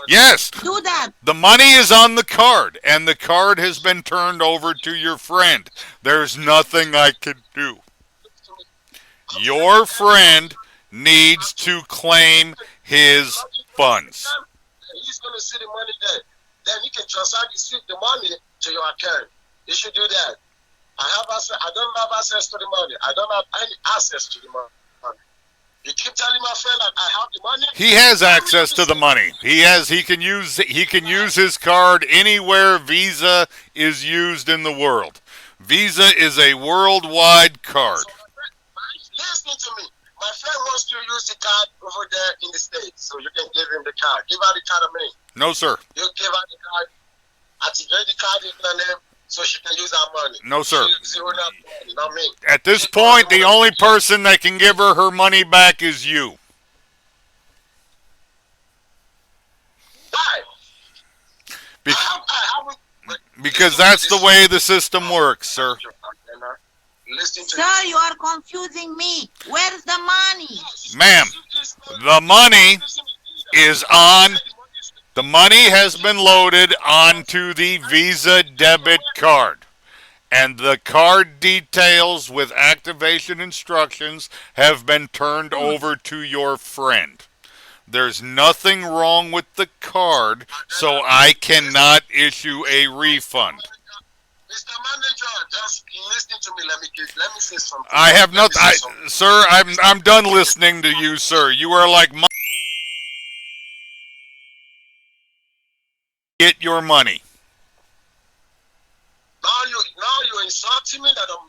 Yes. Do that. The money is on the card, and the card has been turned over to your friend. There's nothing I can do. Your friend needs to claim his funds. He's going to see the money there. Then he can transfer the money to your account. You should do that. I don't have access to the money. I don't have any access to the money. You keep telling my friend that I have the money. He has access to the money. He can use his card anywhere Visa is used in the world. Visa is a worldwide card. Listen to me. My friend wants to use the card over there in the States, so you can give him the card. Give her the card of me. No, sir. You give her the card, activate the card in her name, so she can use our money. No, sir. Not me. At this point, the only person that can give her money back is you. Why? Because that's the way the system works, sir. Sir, you are confusing me. Where's the money? Ma'am, the money is on. The money has been loaded onto the Visa debit card. And the card details with activation instructions have been turned over to your friend. There's nothing wrong with the card, so I cannot issue a refund. Mr. Manager, just listen to me. Let me say something. I have not, sir. I'm done listening to you, sir. You are like my. Get your money. Now you're insulting me that I'm.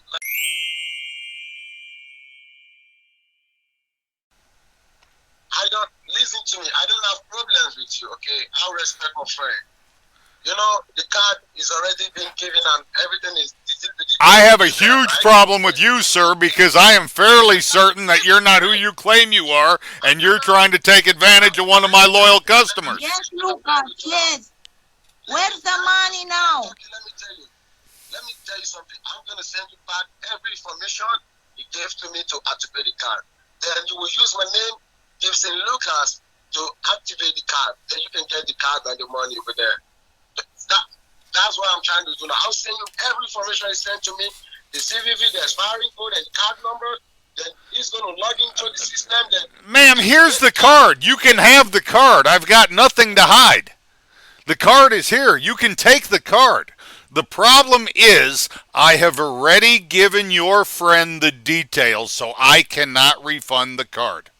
I don't listen to me. I don't have problems with you. Okay, I respect my friend. You know, the card is already been given and everything is... I have a huge problem with you, sir, because I am fairly certain that you're not who you claim you are, and you're trying to take advantage of one of my loyal customers. Yes, Lucas, yes. Where's the money now? Okay, let me tell you something. I'm going to send you back every information you gave to me to activate the card. Then you will use my name, Gibson Lucas, to activate the card. Then you can get the card and the money over there. That's what I'm trying to do now. I'll send you every information you sent to me, the CVV, the expiring code, and card number. Then he's going to log into the system. Then, ma'am, here's the card. You can have the card. I've got nothing to hide. The card is here. You can take the card. The problem is I have already given your friend the details, so I cannot refund the card.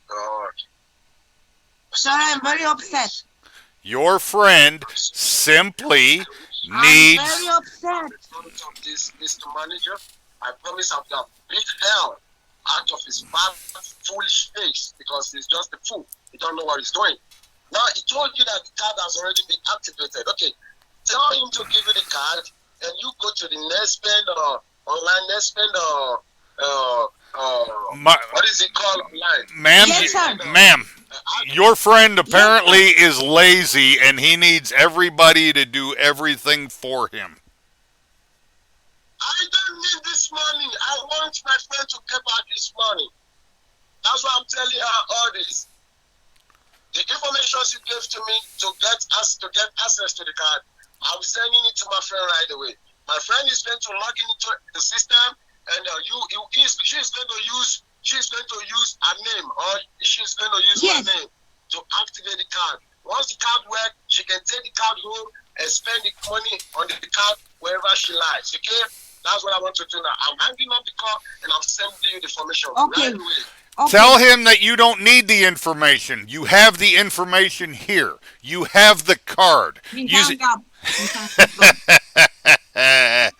God. Sir, I'm very upset. Your friend simply I'm needs... very upset. This Mr. Manager, I promise I'll get big hell out of his bad, foolish face because he's just a fool. He don't know what he's doing. Now, he told you that the card has already been activated. Okay, tell him to give you the card and you go to the Netspend or online Netspend or what is it called online? Ma'am, Yes, sir. ma'am, Your friend Yes, sir. apparently is lazy and he needs everybody to do everything for him. I don't need this money. I want my friend to get back his money. That's why I'm telling her all this. The information she gave to me to get access to the card, I'm sending it to my friend right away. My friend is going to log into the system, and she's going to use her name, or she's going to use my Yes. name to activate the card. Once the card works, she can take the card home and spend the money on the card wherever she likes. Okay, that's what I want to do now. I'm hanging up the call and I'm sending you the information Okay. right away. Okay. Tell him that you don't need the information. You have the information here. You have the card. We Use hang it. up. We hang up.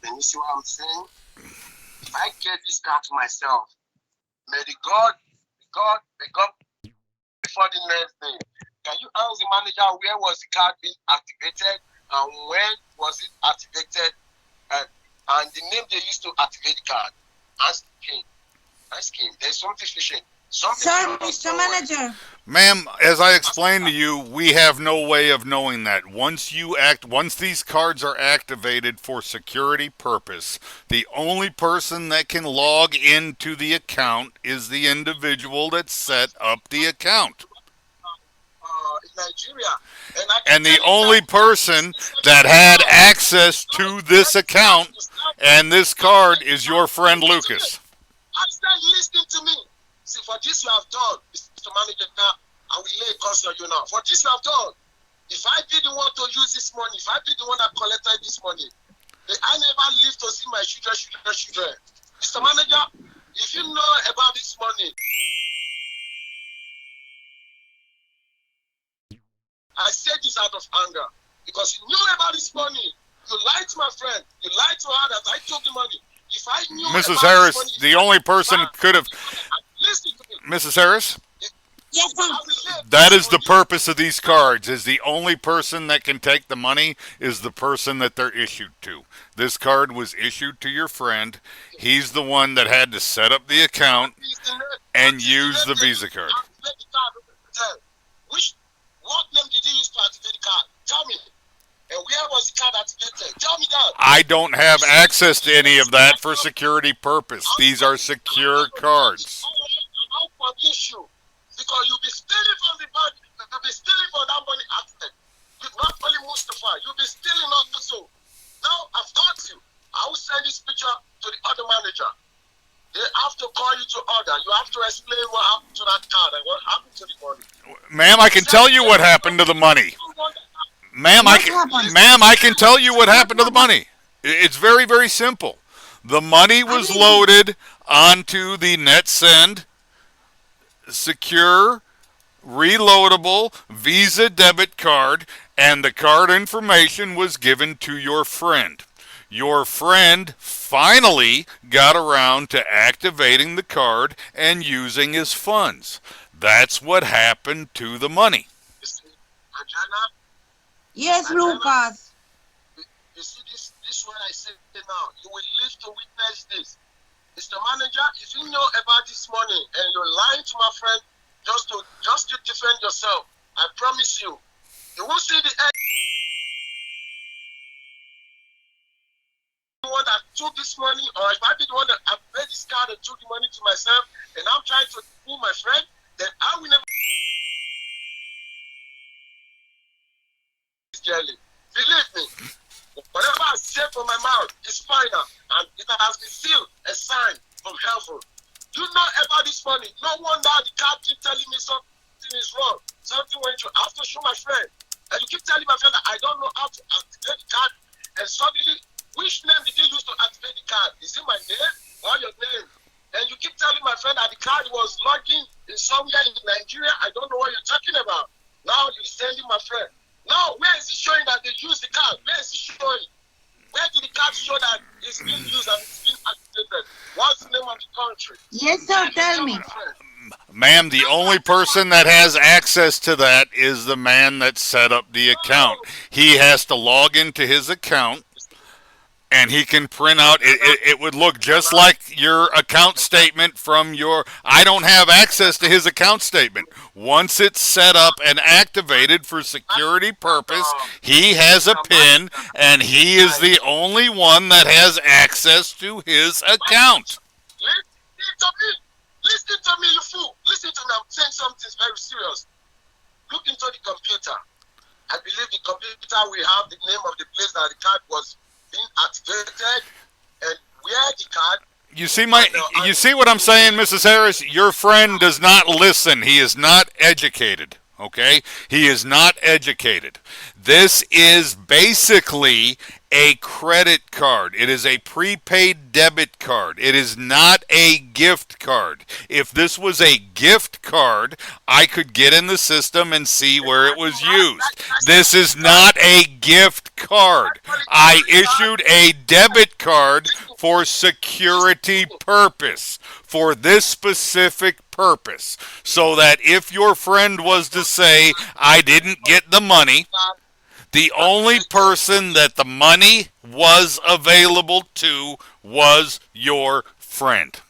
Then you see what I'm saying? If I get this card to myself, may God, before the next thing. Can you ask the manager where was the card being activated and when was it activated and the name they used to activate the card? Ask him. Ask him. There's something fishy. Something Sir, wrong Mr. somewhere. Manager. Ma'am, as I explained to you, we have no way of knowing that. Once these cards are activated for security purpose, the only person that can log into the account is the individual that set up the account. In Nigeria. And I can And the tell you only that person that had access to this account and this card is your friend Lucas. I said, listen to me. See, for this you have done, Mr. Manager, now, I will lay a curse on you now. For this you have done, if I didn't want to use this money, if I didn't want to collect this money, I never live to see my children. Mr. Manager, if you know about this money, I said this out of anger because you knew about this money. You lied to my friend. You lied to her that I took the money. If I knew Mrs. about Harris, this money, the only person could have. listen to me. Mrs. Harris, Yes, sir. I will lay that this is on the you. purpose of these cards. Is the only person that can take the money is the person that they're issued to. This card was issued to your friend. He's the one that had to set up the account and use the Visa card. What name did you use to activate the card? Tell me. And where was the card activated? Tell me that. I don't have access to any of that for security purpose. These are secure cards. I'll publish you. Because you'll be stealing from the bank. You'll be stealing from that money aspect. Not only Mustafa, you'll be stealing also. Now I've got you. I will send this picture to the other manager. They have to call you to order. You have to explain what happened to that card and what happened to the money. Ma'am, I can tell you what happened to the money. Ma'am, What happened? I can tell you what happened to the money. It's very, very simple. The money was loaded onto the NetSend secure, reloadable Visa debit card, and the card information was given to your friend. Your friend finally got around to activating the card and using his funds. That's what happened to the money. You see, Adriana, Yes, Lucas. you see this what I say now. You will live to witness this. Mr. Manager, if you know about this money and you're lying to my friend just to defend yourself, I promise you, you won't see the end. The one that took this money, or if I be the one that I paid this card and took the money to myself, and I'm trying to fool my friend, then I will never jelly. Believe me, whatever I say from my mouth is final, and it has been sealed a sign from heaven. You know about this money. No wonder the card keep telling me something is wrong. Something went wrong. I have to show my friend. And you keep telling my friend that I don't know how to activate the card. And suddenly, which name did you use to activate the card? Is it my name or your name? And you keep telling my friend that the card was logging in somewhere in Nigeria. I don't know what you're talking about. Now you're sending my friend. Now, where is it showing that they use the card? Where is it showing? Where did the card show that it's being used and it's being activated? What's the name of the country? Yes, sir. Tell me. Ma'am, the only person that has access to that is the man that set up the account. He has to log into his account and he can print out it would look just like your account statement from your I don't have access to his account statement. Once it's set up and activated for security purpose, he has a pin and he is the only one that has access to his account. Listen to me. Listen to me, you fool. Listen to me. I'm saying something very serious. Look into the computer. I believe the computer will have the name of the place that the card was being activated and where the card. You see what I'm saying, Mrs. Harris? Your friend does not listen. He is not educated. Okay? He is not educated. This is basically a credit card. It is a prepaid debit card. It is not a gift card. If this was a gift card, I could get in the system and see where it was used. This is not a gift card. I issued a debit card for security purpose, for this specific purpose, so that if your friend was to say, I didn't get the money, the only person that the money was available to was your friend.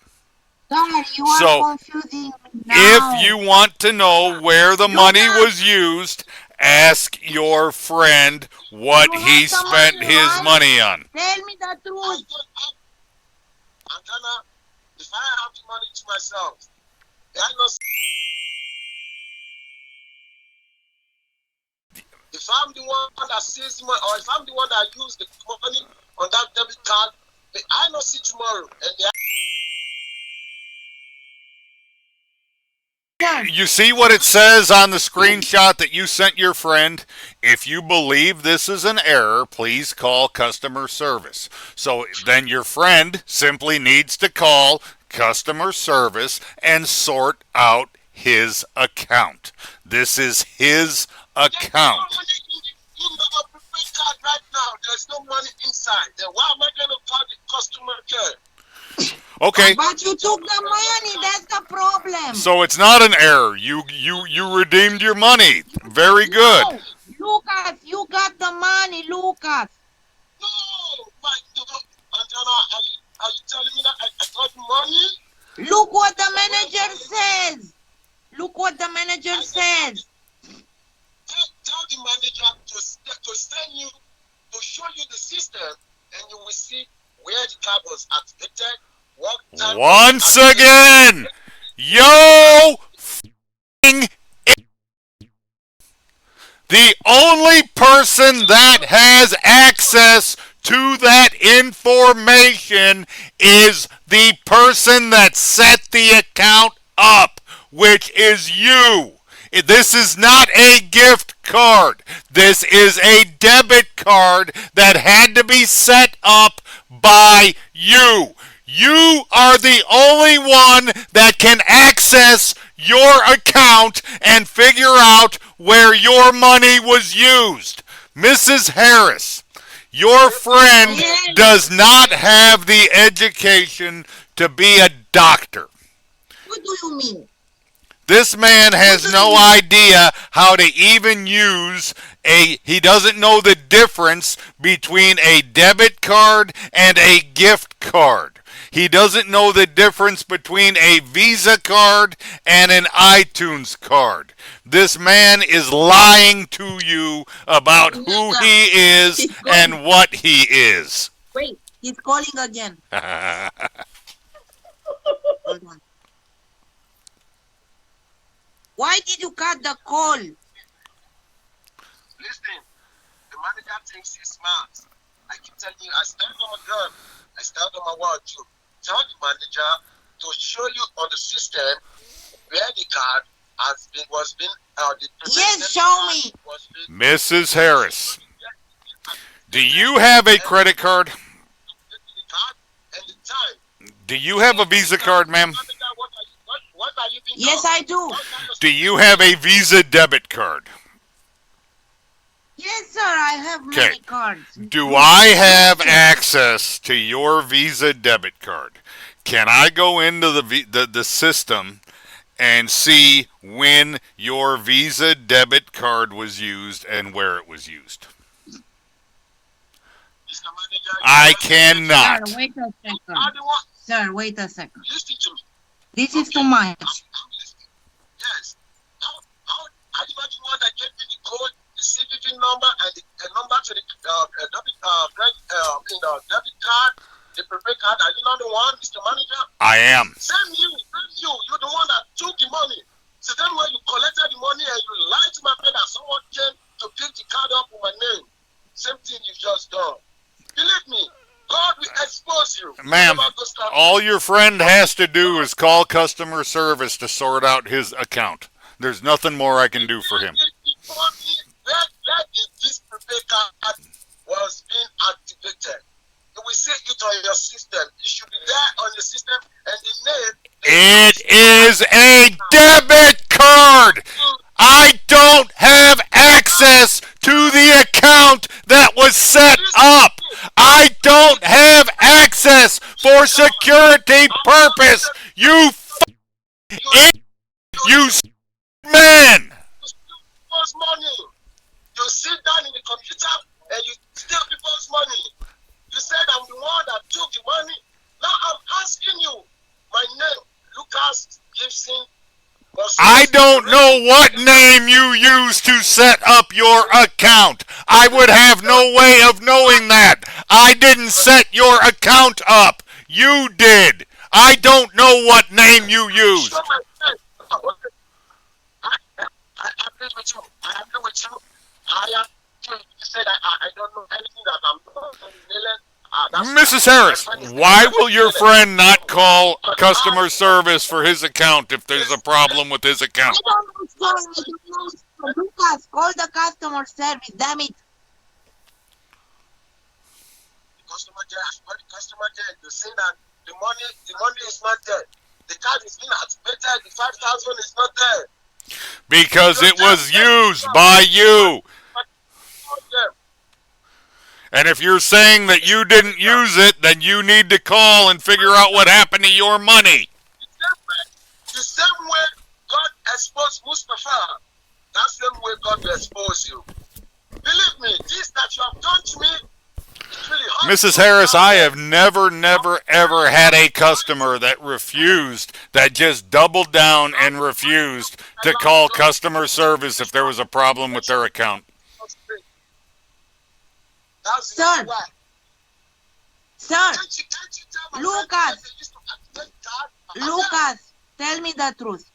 God, you are So, confusing me now. if you want to know where the money was used, ask your friend what You he have the spent money, his right? money on. Tell me the truth. Antenna, if I have the money to myself, I know. If I'm the one that sees money, or if I'm the one that use the money on that debit card, I know see tomorrow, and You see what it says on the screenshot that you sent your friend? If you believe this is an error, please call customer service. So then your friend simply needs to call customer service and sort out his account. This is his account. in the prepaid card right now, there's no money inside. Then why am I going to call the customer care? Okay. But you took the money. That's the problem. So it's not an error. You redeemed your money. Very good. No, Lucas, you got the money, Lucas. No, my God. Antenna, are you telling me that I got money? Look what the manager says. Look what the manager says. Tell the manager to send you, to show you the system, and you will see where the card was activated. What time Once again, yo, the only person that has access to that information is the person that set the account up, which is you. This is not a gift card. This is a debit card that had to be set up by you. You are the only one that can access your account and figure out where your money was used. Mrs. Harris, your friend does not have the education to be a doctor. What do you mean? This man has no idea how to even use he doesn't know the difference between a debit card and a gift card. He doesn't know the difference between a Visa card and an iTunes card. This man is lying to you about who he is and what he is. Wait, he's calling again. Hold on. Why did you cut the call? Listen, the manager thinks he's smart. I keep telling you, I stand on my gun. I stand on my word too. Tell the manager to show you on the system where the card was being. Yes, show me. Mrs. Harris, do you have a credit card? Do you have a Visa card, ma'am? Yes, I do. Do you have a Visa debit card? Yes, sir, I have many cards. Do I have access to your Visa debit card? Can I go into the system and see when your Visa debit card was used and where it was used? Mr. Manager, I Sir, cannot. wait a second. How do you want? Sir, wait a second. Listen to me. This is too much. I'm listening. Yes. Are you not the one that gave me the code, the CVV number, and the number to the debit card, the prepaid card? Are you not the one, Mr. Manager? I am. Same you. You're the one that took the money. So then when you collected the money and you lied to my friend that someone came to pick the card up with my name, same thing you just done. Believe me, God will expose you. Ma'am, all your friend has to do is call customer service to sort out his account. There's nothing more I can do for him. That is this prepaid card was being activated. You will see it on your system. It should be there on the system, and the name. It is a debit card. I don't have access to the account that was set up. I don't have access for security purpose. You man. People's money. You sit down in the computer and you steal people's money. You said I'm the one that took the money. Now I'm asking you. My name, Lucas Gibson. I don't know what name you used to set up your account. I would have no way of knowing that. I didn't set your account up. You did. I don't know what name you used. I agree with you. You said I don't know anything that I'm doing. Mrs. Harris, why will your friend not call customer service for his account if there's a problem with his account? I don't know. Lucas, call the customer service, damn it. Customer care, you say that the money is not there. The card is being activated, the 5,000 is not there. Because it was used by you. And if you're saying that you didn't use it, then you need to call and figure out what happened to your money. The same way God exposed Mustafa, that same way God will expose you. Believe me, this that you have done to me, it's really hard. Mrs. Harris, I have never, ever had a customer that refused, that just doubled down and refused to call customer service if there was a problem with their account. Sir, Lucas, tell me the truth.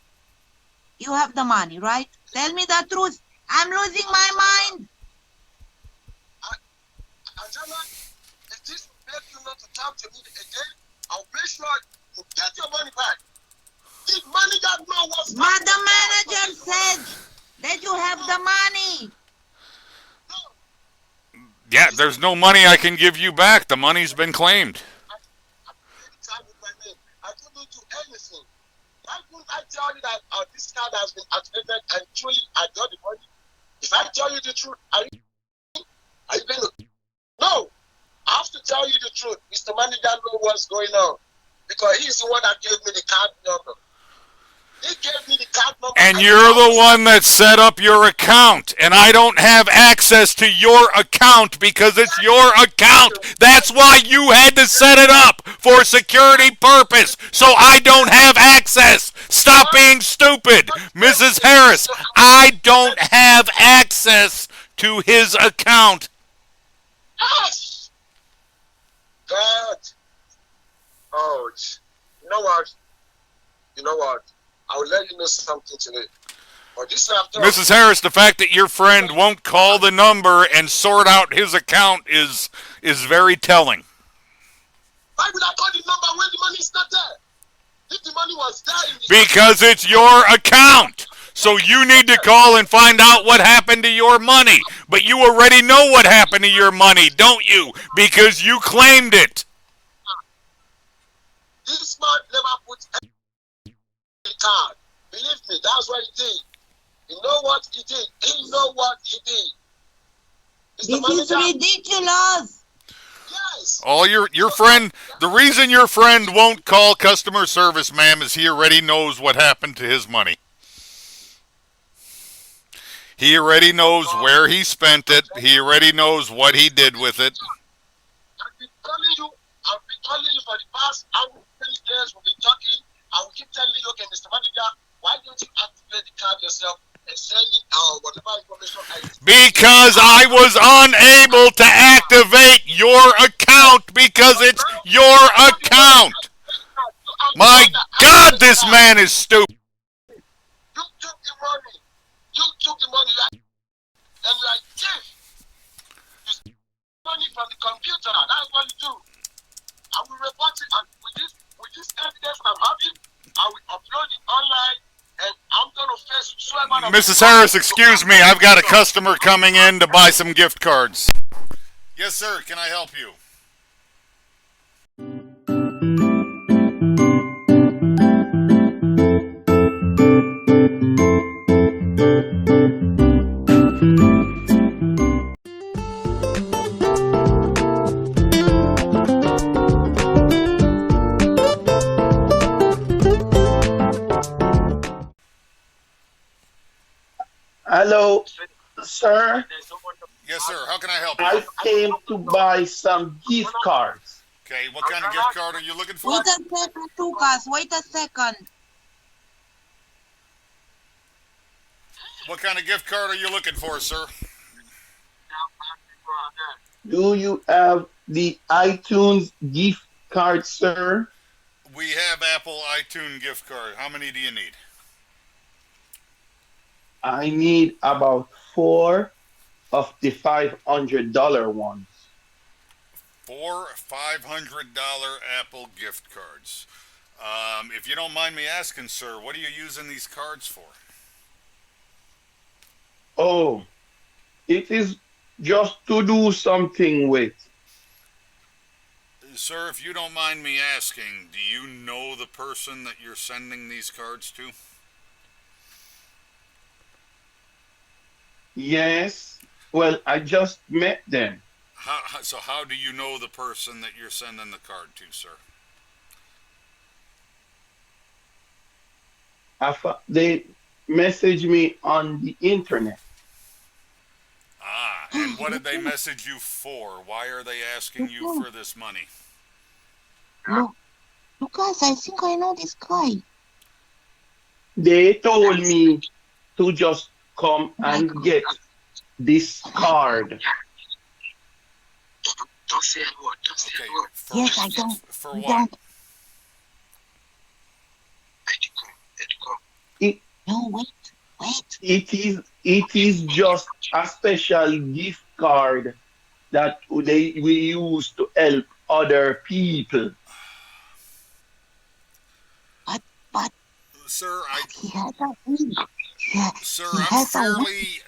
You have the money, right? Tell me the truth. I'm losing my mind. Angela, if this will make you not to talk to me again, I'll make sure you get your money back. The manager know what's But the manager said that you have the money. Yeah, there's no money I can give you back. The money's been claimed. I couldn't do anything. Why couldn't I tell you that this card has been activated and truly I got the money? If I tell you the truth, are you going to... No! I have to tell you the truth. Mr. Manager knows what's going on. Because he's the one that gave me the card number. He gave me the card number. And you're the one that set up your account. And I don't have access to your account because it's your account. That's why you had to set it up for security purpose. So I don't have access. Stop being stupid. Mrs. Harris, I don't have access to his account. Yes! God. Oh, you know what? I will let you know something today. But this after Mrs. Harris, the fact that your friend won't call the number and sort out his account is very telling. Why would I call the number when the money is not there? If the money was there... Because it's your account. So you need to call and find out what happened to your money. But you already know what happened to your money, don't you? Because you claimed it. This man never put any card. Believe me, that's what he did. You know what he did? He know what he did. This is ridiculous. Yes. All your friend, the reason your friend won't call customer service, ma'am, is he already knows what happened to his money. He already knows where he spent it. He already knows what he did with it. And calling you. I've been calling you for the past how many years we've been talking. I will keep telling you, okay, Mr. Manager, why don't you activate the card yourself and send me whatever information I need? Because I was unable to activate your account because But it's now your you're the one that account. activated the card. You are the My one that God, activated the this card. man is stupid. You took the money. You took the money and you are thief. You steal money from the computer. That's what you do. I will report it, and with this evidence I'm having, I will upload it online, and I'm gonna face whoever of Mrs. Harris, excuse me. I've got a customer coming in to buy some gift cards. Yes, sir. Can I help you? Hello, sir. Yes, sir. How can I help you? I came to buy some gift cards. Okay, what kind of gift card are you looking for? Wait a second, Lucas. Wait a second. What kind of gift card are you looking for, sir? Do you have the iTunes gift card, sir? We have Apple iTunes gift card. How many do you need? I need about 4 of the $500 ones. 4 $500 Apple gift cards. If you don't mind me asking, sir, what are you using these cards for? Oh, it is just to do something with. Sir, if you don't mind me asking, do you know the person that you're sending these cards to? Yes. Well, I just met them. So how do you know the person that you're sending the card to, sir? They messaged me on the internet. Ah, and what did they message you for? Why are they asking you for this money? Look, Lucas, I think I know this guy. They told me to just come and get this card. Don't say a word. Don't say Okay, a word. Yes, I don't. For I what? don't. Let it go. Let it go. No, wait. It is just a special gift card that we use to help other people. But Sir, he has a wig. Sir, He I'm has a wig fairly,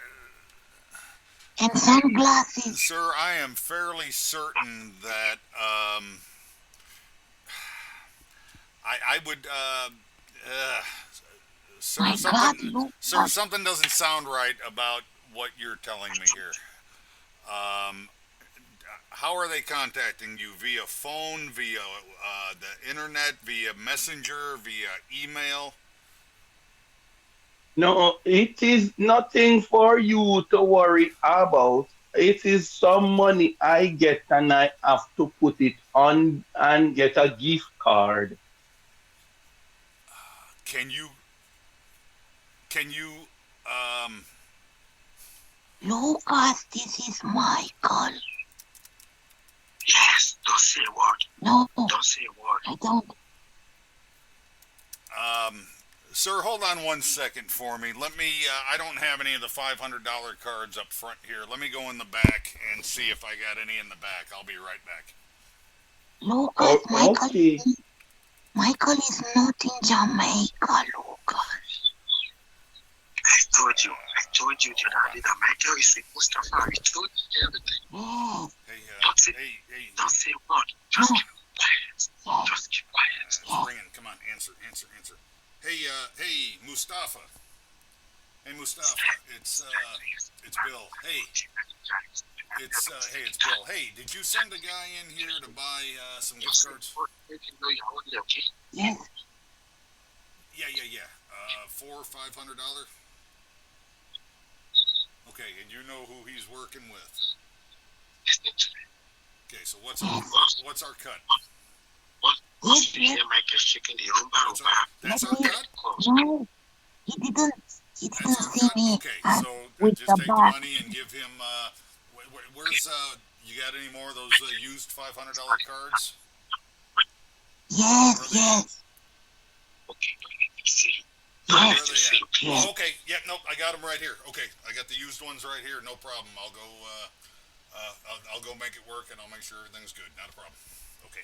and sunglasses. sir, I am fairly certain that I would, sir, My God, Lucas. something doesn't sound right about what you're telling me here. How are they contacting you? Via phone, via the internet, via messenger, via email? No, it is nothing for you to worry about. It is some money I get and I have to put it on and get a gift card. Can you, Lucas, this is Michael. Yes. Don't say a word. No, Don't say a word. I don't. Sir, hold on 1 second for me. Let me, I don't have any of the $500 cards up front here. Let me go in the back and see if I got any in the back. I'll be right back. Lucas, Okay. Michael is not in Jamaica, Lucas. I told you the other day that Michael is a Mustafa. I told you everything. Yes, Hey, Don't say- hey, Don't say a word. Just No. keep quiet. yes. Just keep quiet. it's ringing. Come on, answer. Hey, Mustafa. Hey, Mustafa. It's Bill. Hey, it's Bill. Hey, did you send a guy in here to buy some gift cards? Let him know you're only okay. Yes, Yeah. $400, $500. Okay, and you know who he's working with. Listen to me. Okay, so what's Yes. what's our cut? Yes, Must be yes. here, Michael shaking the rumba What's our, rumba. that's Let our me. cut? Close. No, he That's didn't our see cut? me Okay, so with just the take the bat. money and give him, where's, you got any more of those used $500 cards? Where Yes, are they at? yes, Okay, let me see. Where yes, are they at? yes. Oh, okay. Yeah, nope. I got them right here. Okay, I got the used ones right here. No problem. I'll go. I'll go make it work, and I'll make sure everything's good. Not a problem. Okay.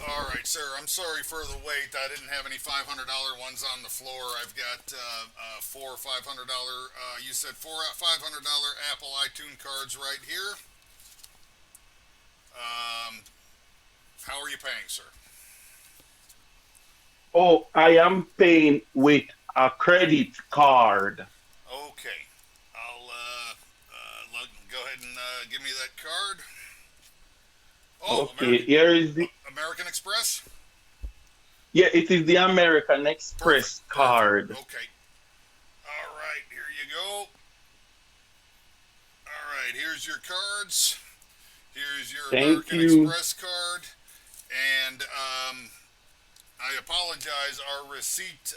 All right, sir. I'm sorry for the wait. I didn't have any $500 ones on the floor. I've got four $500. You said four $500 Apple iTunes cards right here. Um, how are you paying, sir? Oh, I am paying with a credit card. Okay. I'll go ahead and give me that card. Oh, Okay, here is the American Express. yeah, it is the American Perfect. Express Perfect. card. Okay. All right. Here you go. All right. Here's your cards. Here's your Thank American you. Express card. And I apologize. Our receipt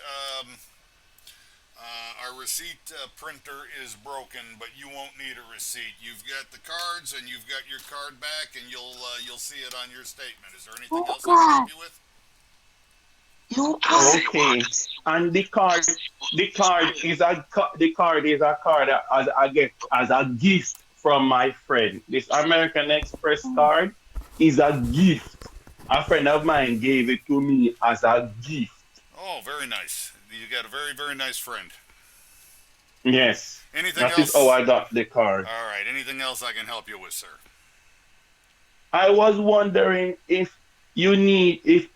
printer is broken, but you won't need a receipt. You've got the cards, and you've got your card back, and you'll see it on your statement. Is there anything else I can help Lucas, you with? Lucas. Okay, and the card is a card that as I get as a gift from my friend. This American Express card is a gift. A friend of mine gave it to me as a gift. Oh, very nice. You got a very, very nice friend. Yes, Anything that is how else? I got the card. All right. Anything else I can help you with, sir? I was wondering if you need if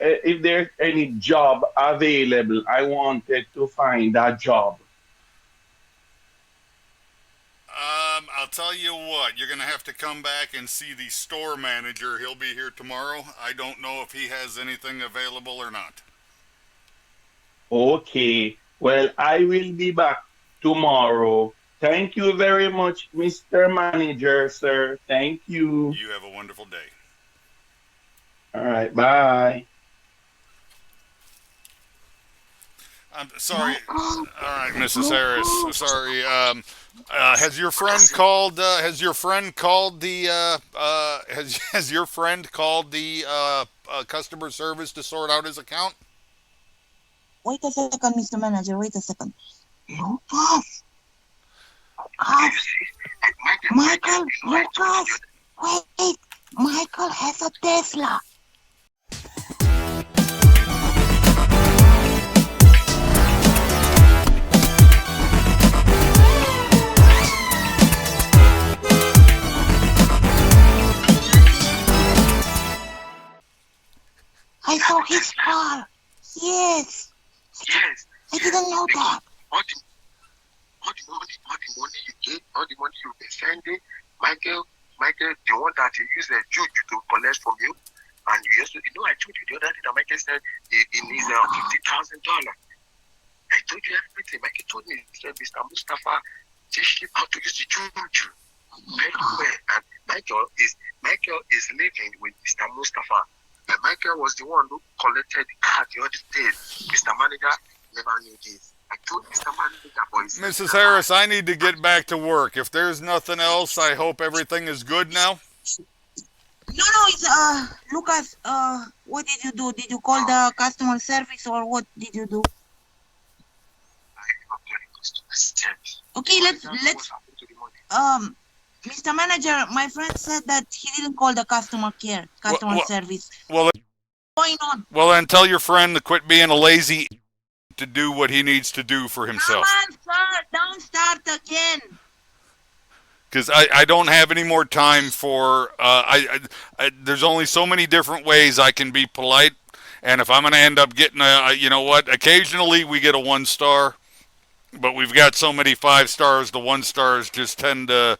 there's any job available. I wanted to find a job. I'll tell you what. You're gonna have to come back and see the store manager. He'll be here tomorrow. I don't know if he has anything available or not. Okay. Well, I will be back tomorrow. Thank you very much, Mr. Manager, sir. Thank you. You have a wonderful day. All right. Bye. I'm sorry. Lucas, All right, Mrs. Harris. Lucas. Sorry. Has your friend called? Has your friend called the? Has your friend called the customer service to sort out his account? Wait a second, Mr. Manager. Wait a second. Lucas, Lucas, Michael, Lucas. Wait, Michael has a Tesla. I saw his car. Yes, Yes. I didn't know that. All the, all the money you get, all the money you've been sending, Michael, the one that you use the juju to collect from you, and you used to, I told you the other day that Michael said he needs $50,000. I told you everything. Michael told me, he said, Mr. Mustafa, teach him how to use the juju very well. And Michael is living with Mr. Mustafa. And Michael was the one who collected the card the other day. Mr. Manager never knew this. I told Mr. Manager, boys. Mrs. Harris, I need to get back to work. If there's nothing else, I hope everything is good now. No, it's Lucas. What did you do? Did you call the customer service or what did you do? Okay, let's Mr. Manager, my friend said that he didn't call the customer service. Well, What's going on? well, then tell your friend to quit being a lazy to do what he needs to do for Come himself. on, sir, don't start again. Because I don't have any more time for there's only so many different ways I can be polite, and if I'm going to end up getting you know what, occasionally we get a 1-star, but we've got so many 5 stars, the 1 stars just tend to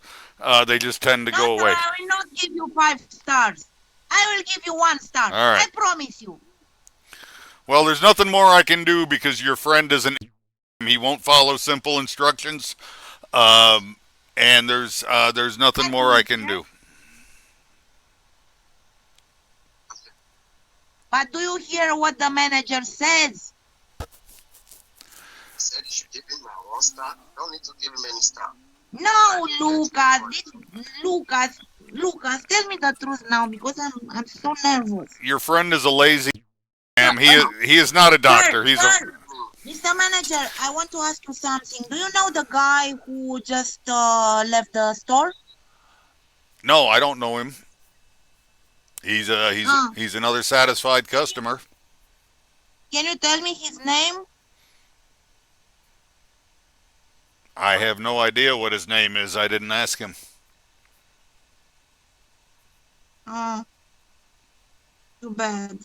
they just tend to No, go sir, away. I will not give you 5 stars. I will give you 1 star. All right. I promise you. Well, there's nothing more I can do because your friend isn't. He won't follow simple instructions. And there's nothing more I can do. But do you hear what the manager says? He said you should give him my 1 star. Don't need to give him any star. No, Lucas, tell me the truth now because I'm so nervous. Your friend is a lazy ma'am. He is not a doctor. He's Sir, Mr. Manager, I want to ask you something. Do you know the guy who just left the store? No, I don't know him. He's another satisfied customer. Can you tell me his name? I have no idea what his name is. I didn't ask him. Too bad.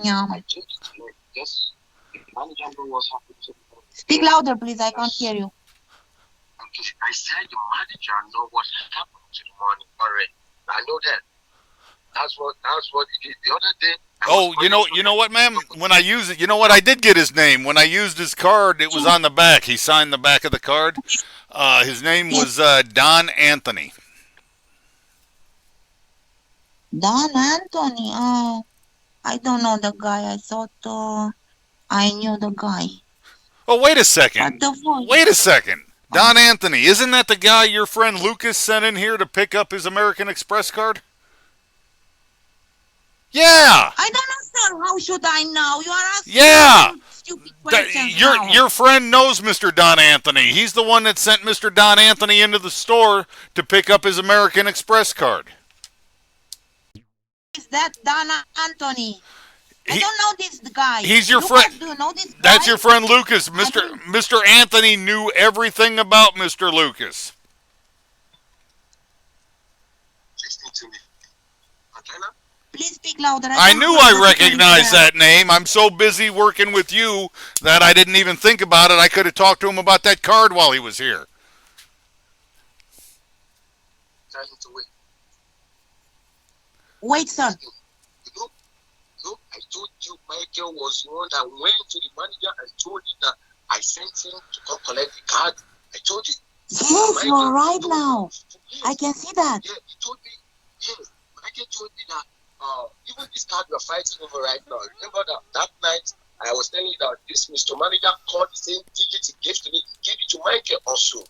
Yeah. I told you to me. Yes. The manager know what's happening to me. Speak louder, please. I can't hear you. Okay. I said the manager know what happened to the money already. I know that. That's what he did the other day. Oh, you know what, ma'am? When I use it, you know what? I did get his name. When I used his card, it was on the back. He signed the back of the card. His name was Don Anthony. Don Anthony. I don't know the guy. I thought I knew the guy. Oh, wait a second. Wait a second. Don Anthony, isn't that the guy your friend Lucas sent in here to pick up his American Express card? Yeah. I don't know, sir. How should I know? You are asking Yeah. stupid questions. Your friend knows Mr. Don Anthony. He's the one that sent Mr. Don Anthony into the store to pick up his American Express card. Is that Don Anthony? I don't know this guy. He's your Lucas, friend. do you know this guy? That's your friend Lucas. Mr. Anthony knew everything about Mr. Lucas. Listen to me. Antenna? Please speak louder. I knew I recognized that name. I'm so busy working with you that I didn't even think about it. I could have talked to him about that card while he was here. Tell him to wait. Wait, sir. I told you Michael was the one that went to the manager and told him that I sent him to come collect the card. I told you. Yes, you're right now. I can see that. Yeah, he told me. Yes, Michael told me that even this card we're fighting over right now. Remember that night I was telling you that this Mr. Manager called the same digit he gave to me, he gave it to Michael also.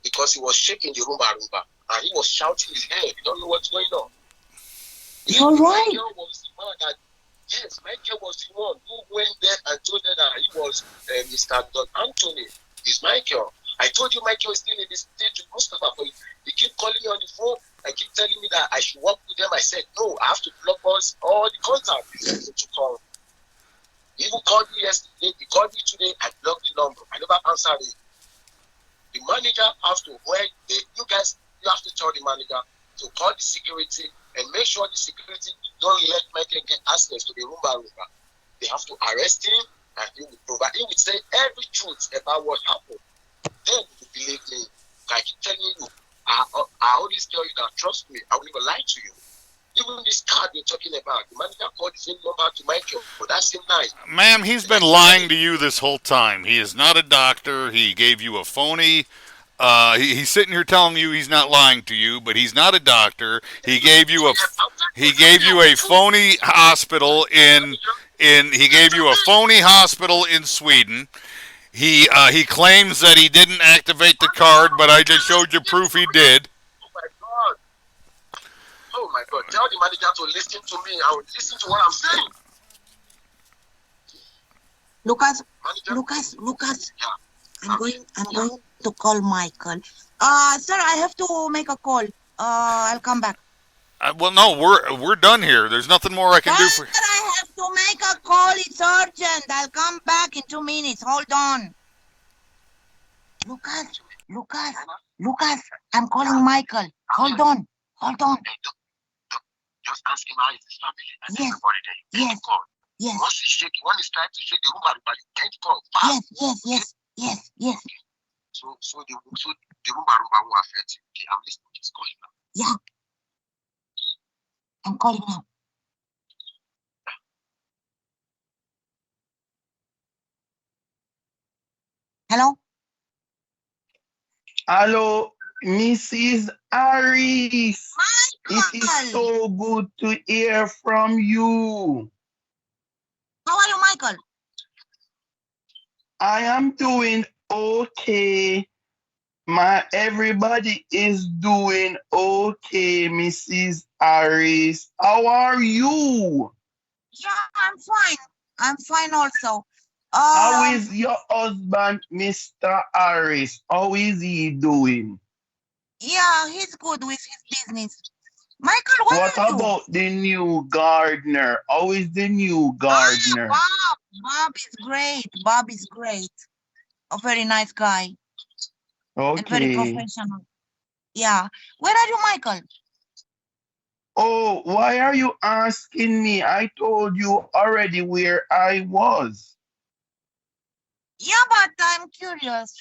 Because he was shaking the Roomba and he was shouting his head. You don't know what's going on. You're right. Michael was the man that, yes, Michael was the one who went there and told them that he was Mr. Don Anthony. It's Michael. I told you Michael is still in the state with Mustafa, but he keep calling me on the phone and keep telling me that I should work with them. I said, no, I have to block all the contacts to call. He even called me yesterday. He called me today. I blocked the number. I never answered it. The manager has to, you guys, you have to tell the manager to call the security and make sure the security don't let Michael get access to the Roomba. They have to arrest him and he will say every truth about what happened. Then you believe me. I keep telling you, I always tell you that, trust me, I will never lie to you. Even this card you're talking about, the manager called the same number to Michael for that same night. Ma'am, he's been lying to you this whole time. He is not a doctor. He gave you a phony. He's sitting here telling you he's not lying to you, but he's not a doctor. He gave you a phony hospital in Sweden. He claims that he didn't activate the card, but I just showed you proof he did. Oh my God! Tell the manager to listen to me. I will listen to what I'm saying. Lucas. Yeah. I'm going to call Michael. Sir, I have to make a call. I'll come back. Well, no, we're done here. There's nothing more I can do for you. Sir, I have to make a call. It's urgent. I'll come back in 2 minutes. Hold on. Lucas, I'm calling Michael. Hold on. Just ask him how is his family and everybody there. Yes. Call. Yes. When he's trying to shake the Roomba, you can't call. Yes. So the Roomba will affect you. Okay, I'm listening. Just call him now. Yeah. I'm calling now. Hello? Hello, Mrs. Harris. It is Michael! so good to hear from you. How are you, Michael? I am doing okay. Everybody is doing okay, Mrs. Harris. How are you? Yeah, I'm fine. I'm fine also. How is your husband, Mr. Harris? How is he doing? Yeah, he's good with his business. Michael, where What are you? about the new gardener? How is the new Ah, gardener? Bob. Bob is great. Bob is great. A very nice guy and very Okay. professional. Yeah. Where are you, Michael? Oh, why are you asking me? I told you already where I was. Yeah, but I'm curious.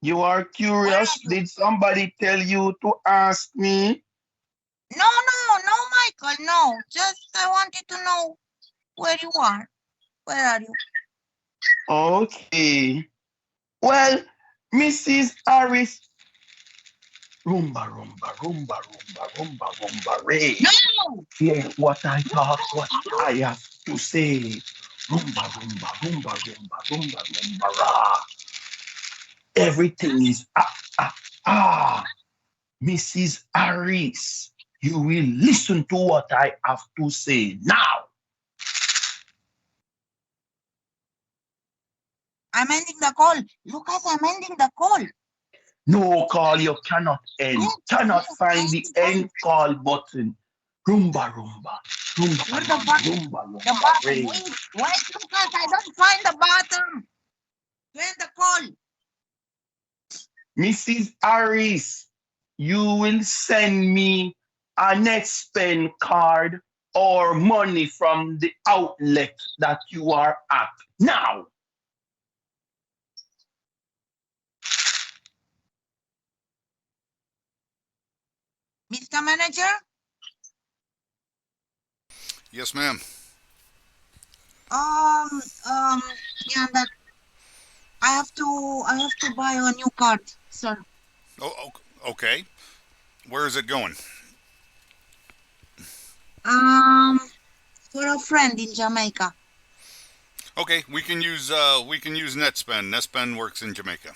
You are Where are curious? you? Did somebody tell you to ask me? No, Michael, no. Just I wanted to know where you are. Where are you? Okay. Well, Mrs. Harris, rumba, rumba, rumba, rumba, rumba, rumba, ray. No! Hear what I talk, what I have to say. Rumba, rumba, rumba, rumba, rumba, rumba, rah. Everything is ah. Mrs. Harris, you will listen to what I have to say now. I'm ending the call. Lucas, I'm ending the call. No call you cannot end. Yes, Cannot yes, find the end call button. Rumba, rumba, rumba, Where's the rumba, button? rumba, The rumba, button. ray. Wait, Lucas, I don't find the button. To end the call. Mrs. Harris, you will send me a net spend card or money from the outlet that you are at now. Mr. Manager? Yes, ma'am. Yeah, that I have to buy a new card, sir. Okay. Where is it going? For a friend in Jamaica. Okay, we can use NetSpend. NetSpend works in Jamaica.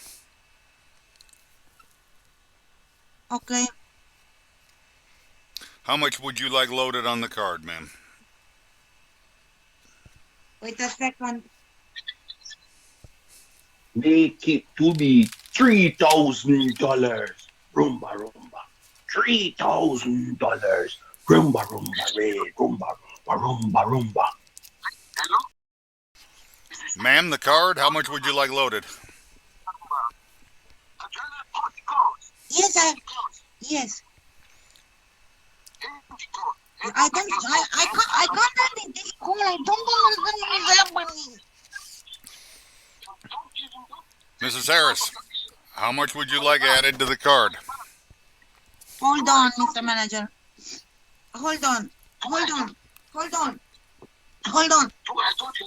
Okay. How much would you like loaded on the card, ma'am? Wait a second. Make it to be $3,000. Rumba, rumba. $3,000. Rumba, rumba, ray. Rumba, rumba, rumba, rumba. Hello? Ma'am, the card, how much would you like loaded? Yes, yes. I can't end this call. I don't understand what is happening. Mrs. Harris, how much would you like added to the card? Hold on, Mr. Manager. Hold on. I told you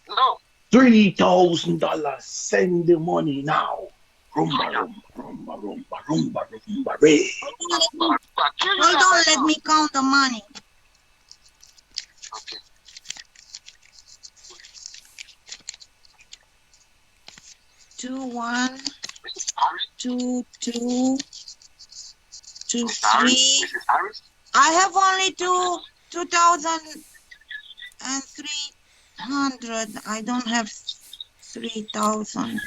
no. $3,000. Send the money now. Rumba, rumba, rumba, rumba, rumba, rumba, ray. Hold on, let me count the money. Okay. 2, 1, Mrs. Harris? 2, 2, 2, Mrs. Harris? 3. Mrs. Harris? I have only 2,300. I don't have 3,000.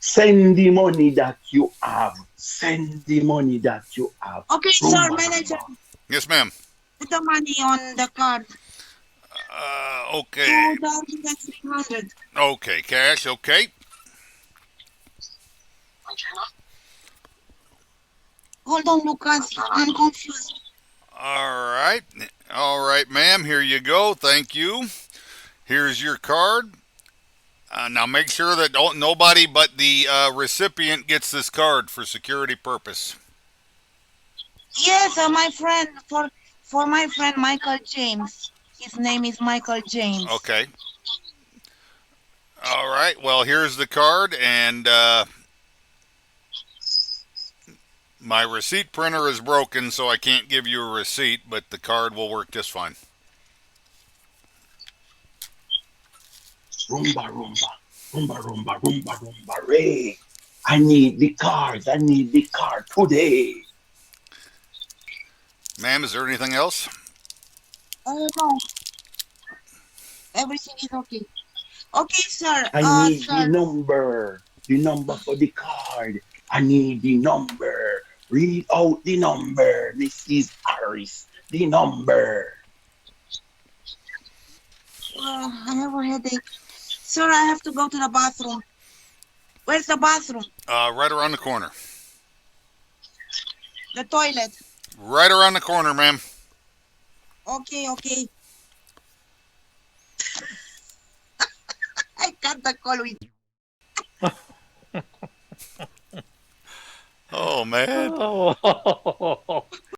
Send the money that you have. Send the money that you have. Okay, sir, Rumba, manager, rumba. Yes, ma'am. put the money on the card. Okay. 2,300. Okay, cash, okay. Angela? Hold on, Lucas. I'm confused. All right, ma'am. Here you go. Thank you. Here's your card. Now make sure that nobody but the recipient gets this card for security purpose. Yes, my friend, for my friend Michael James. His name is Michael James. Okay. All right. Well, here's the card, and my receipt printer is broken, so I can't give you a receipt, but the card will work just fine. Rumba, rumba, rumba, rumba, rumba, rumba, ray. I need the cards. I need the card today. Ma'am, is there anything else? No, everything is okay. Okay, sir. I need the Sir. number. The number for the card. I need the number. Read out the number. Mrs. Harris. The number. I have a headache. Sir, I have to go to the bathroom. Where's the bathroom? Right around the corner. The toilet. Right around the corner, ma'am. Okay, okay. I got the call with. Oh, man. Oh.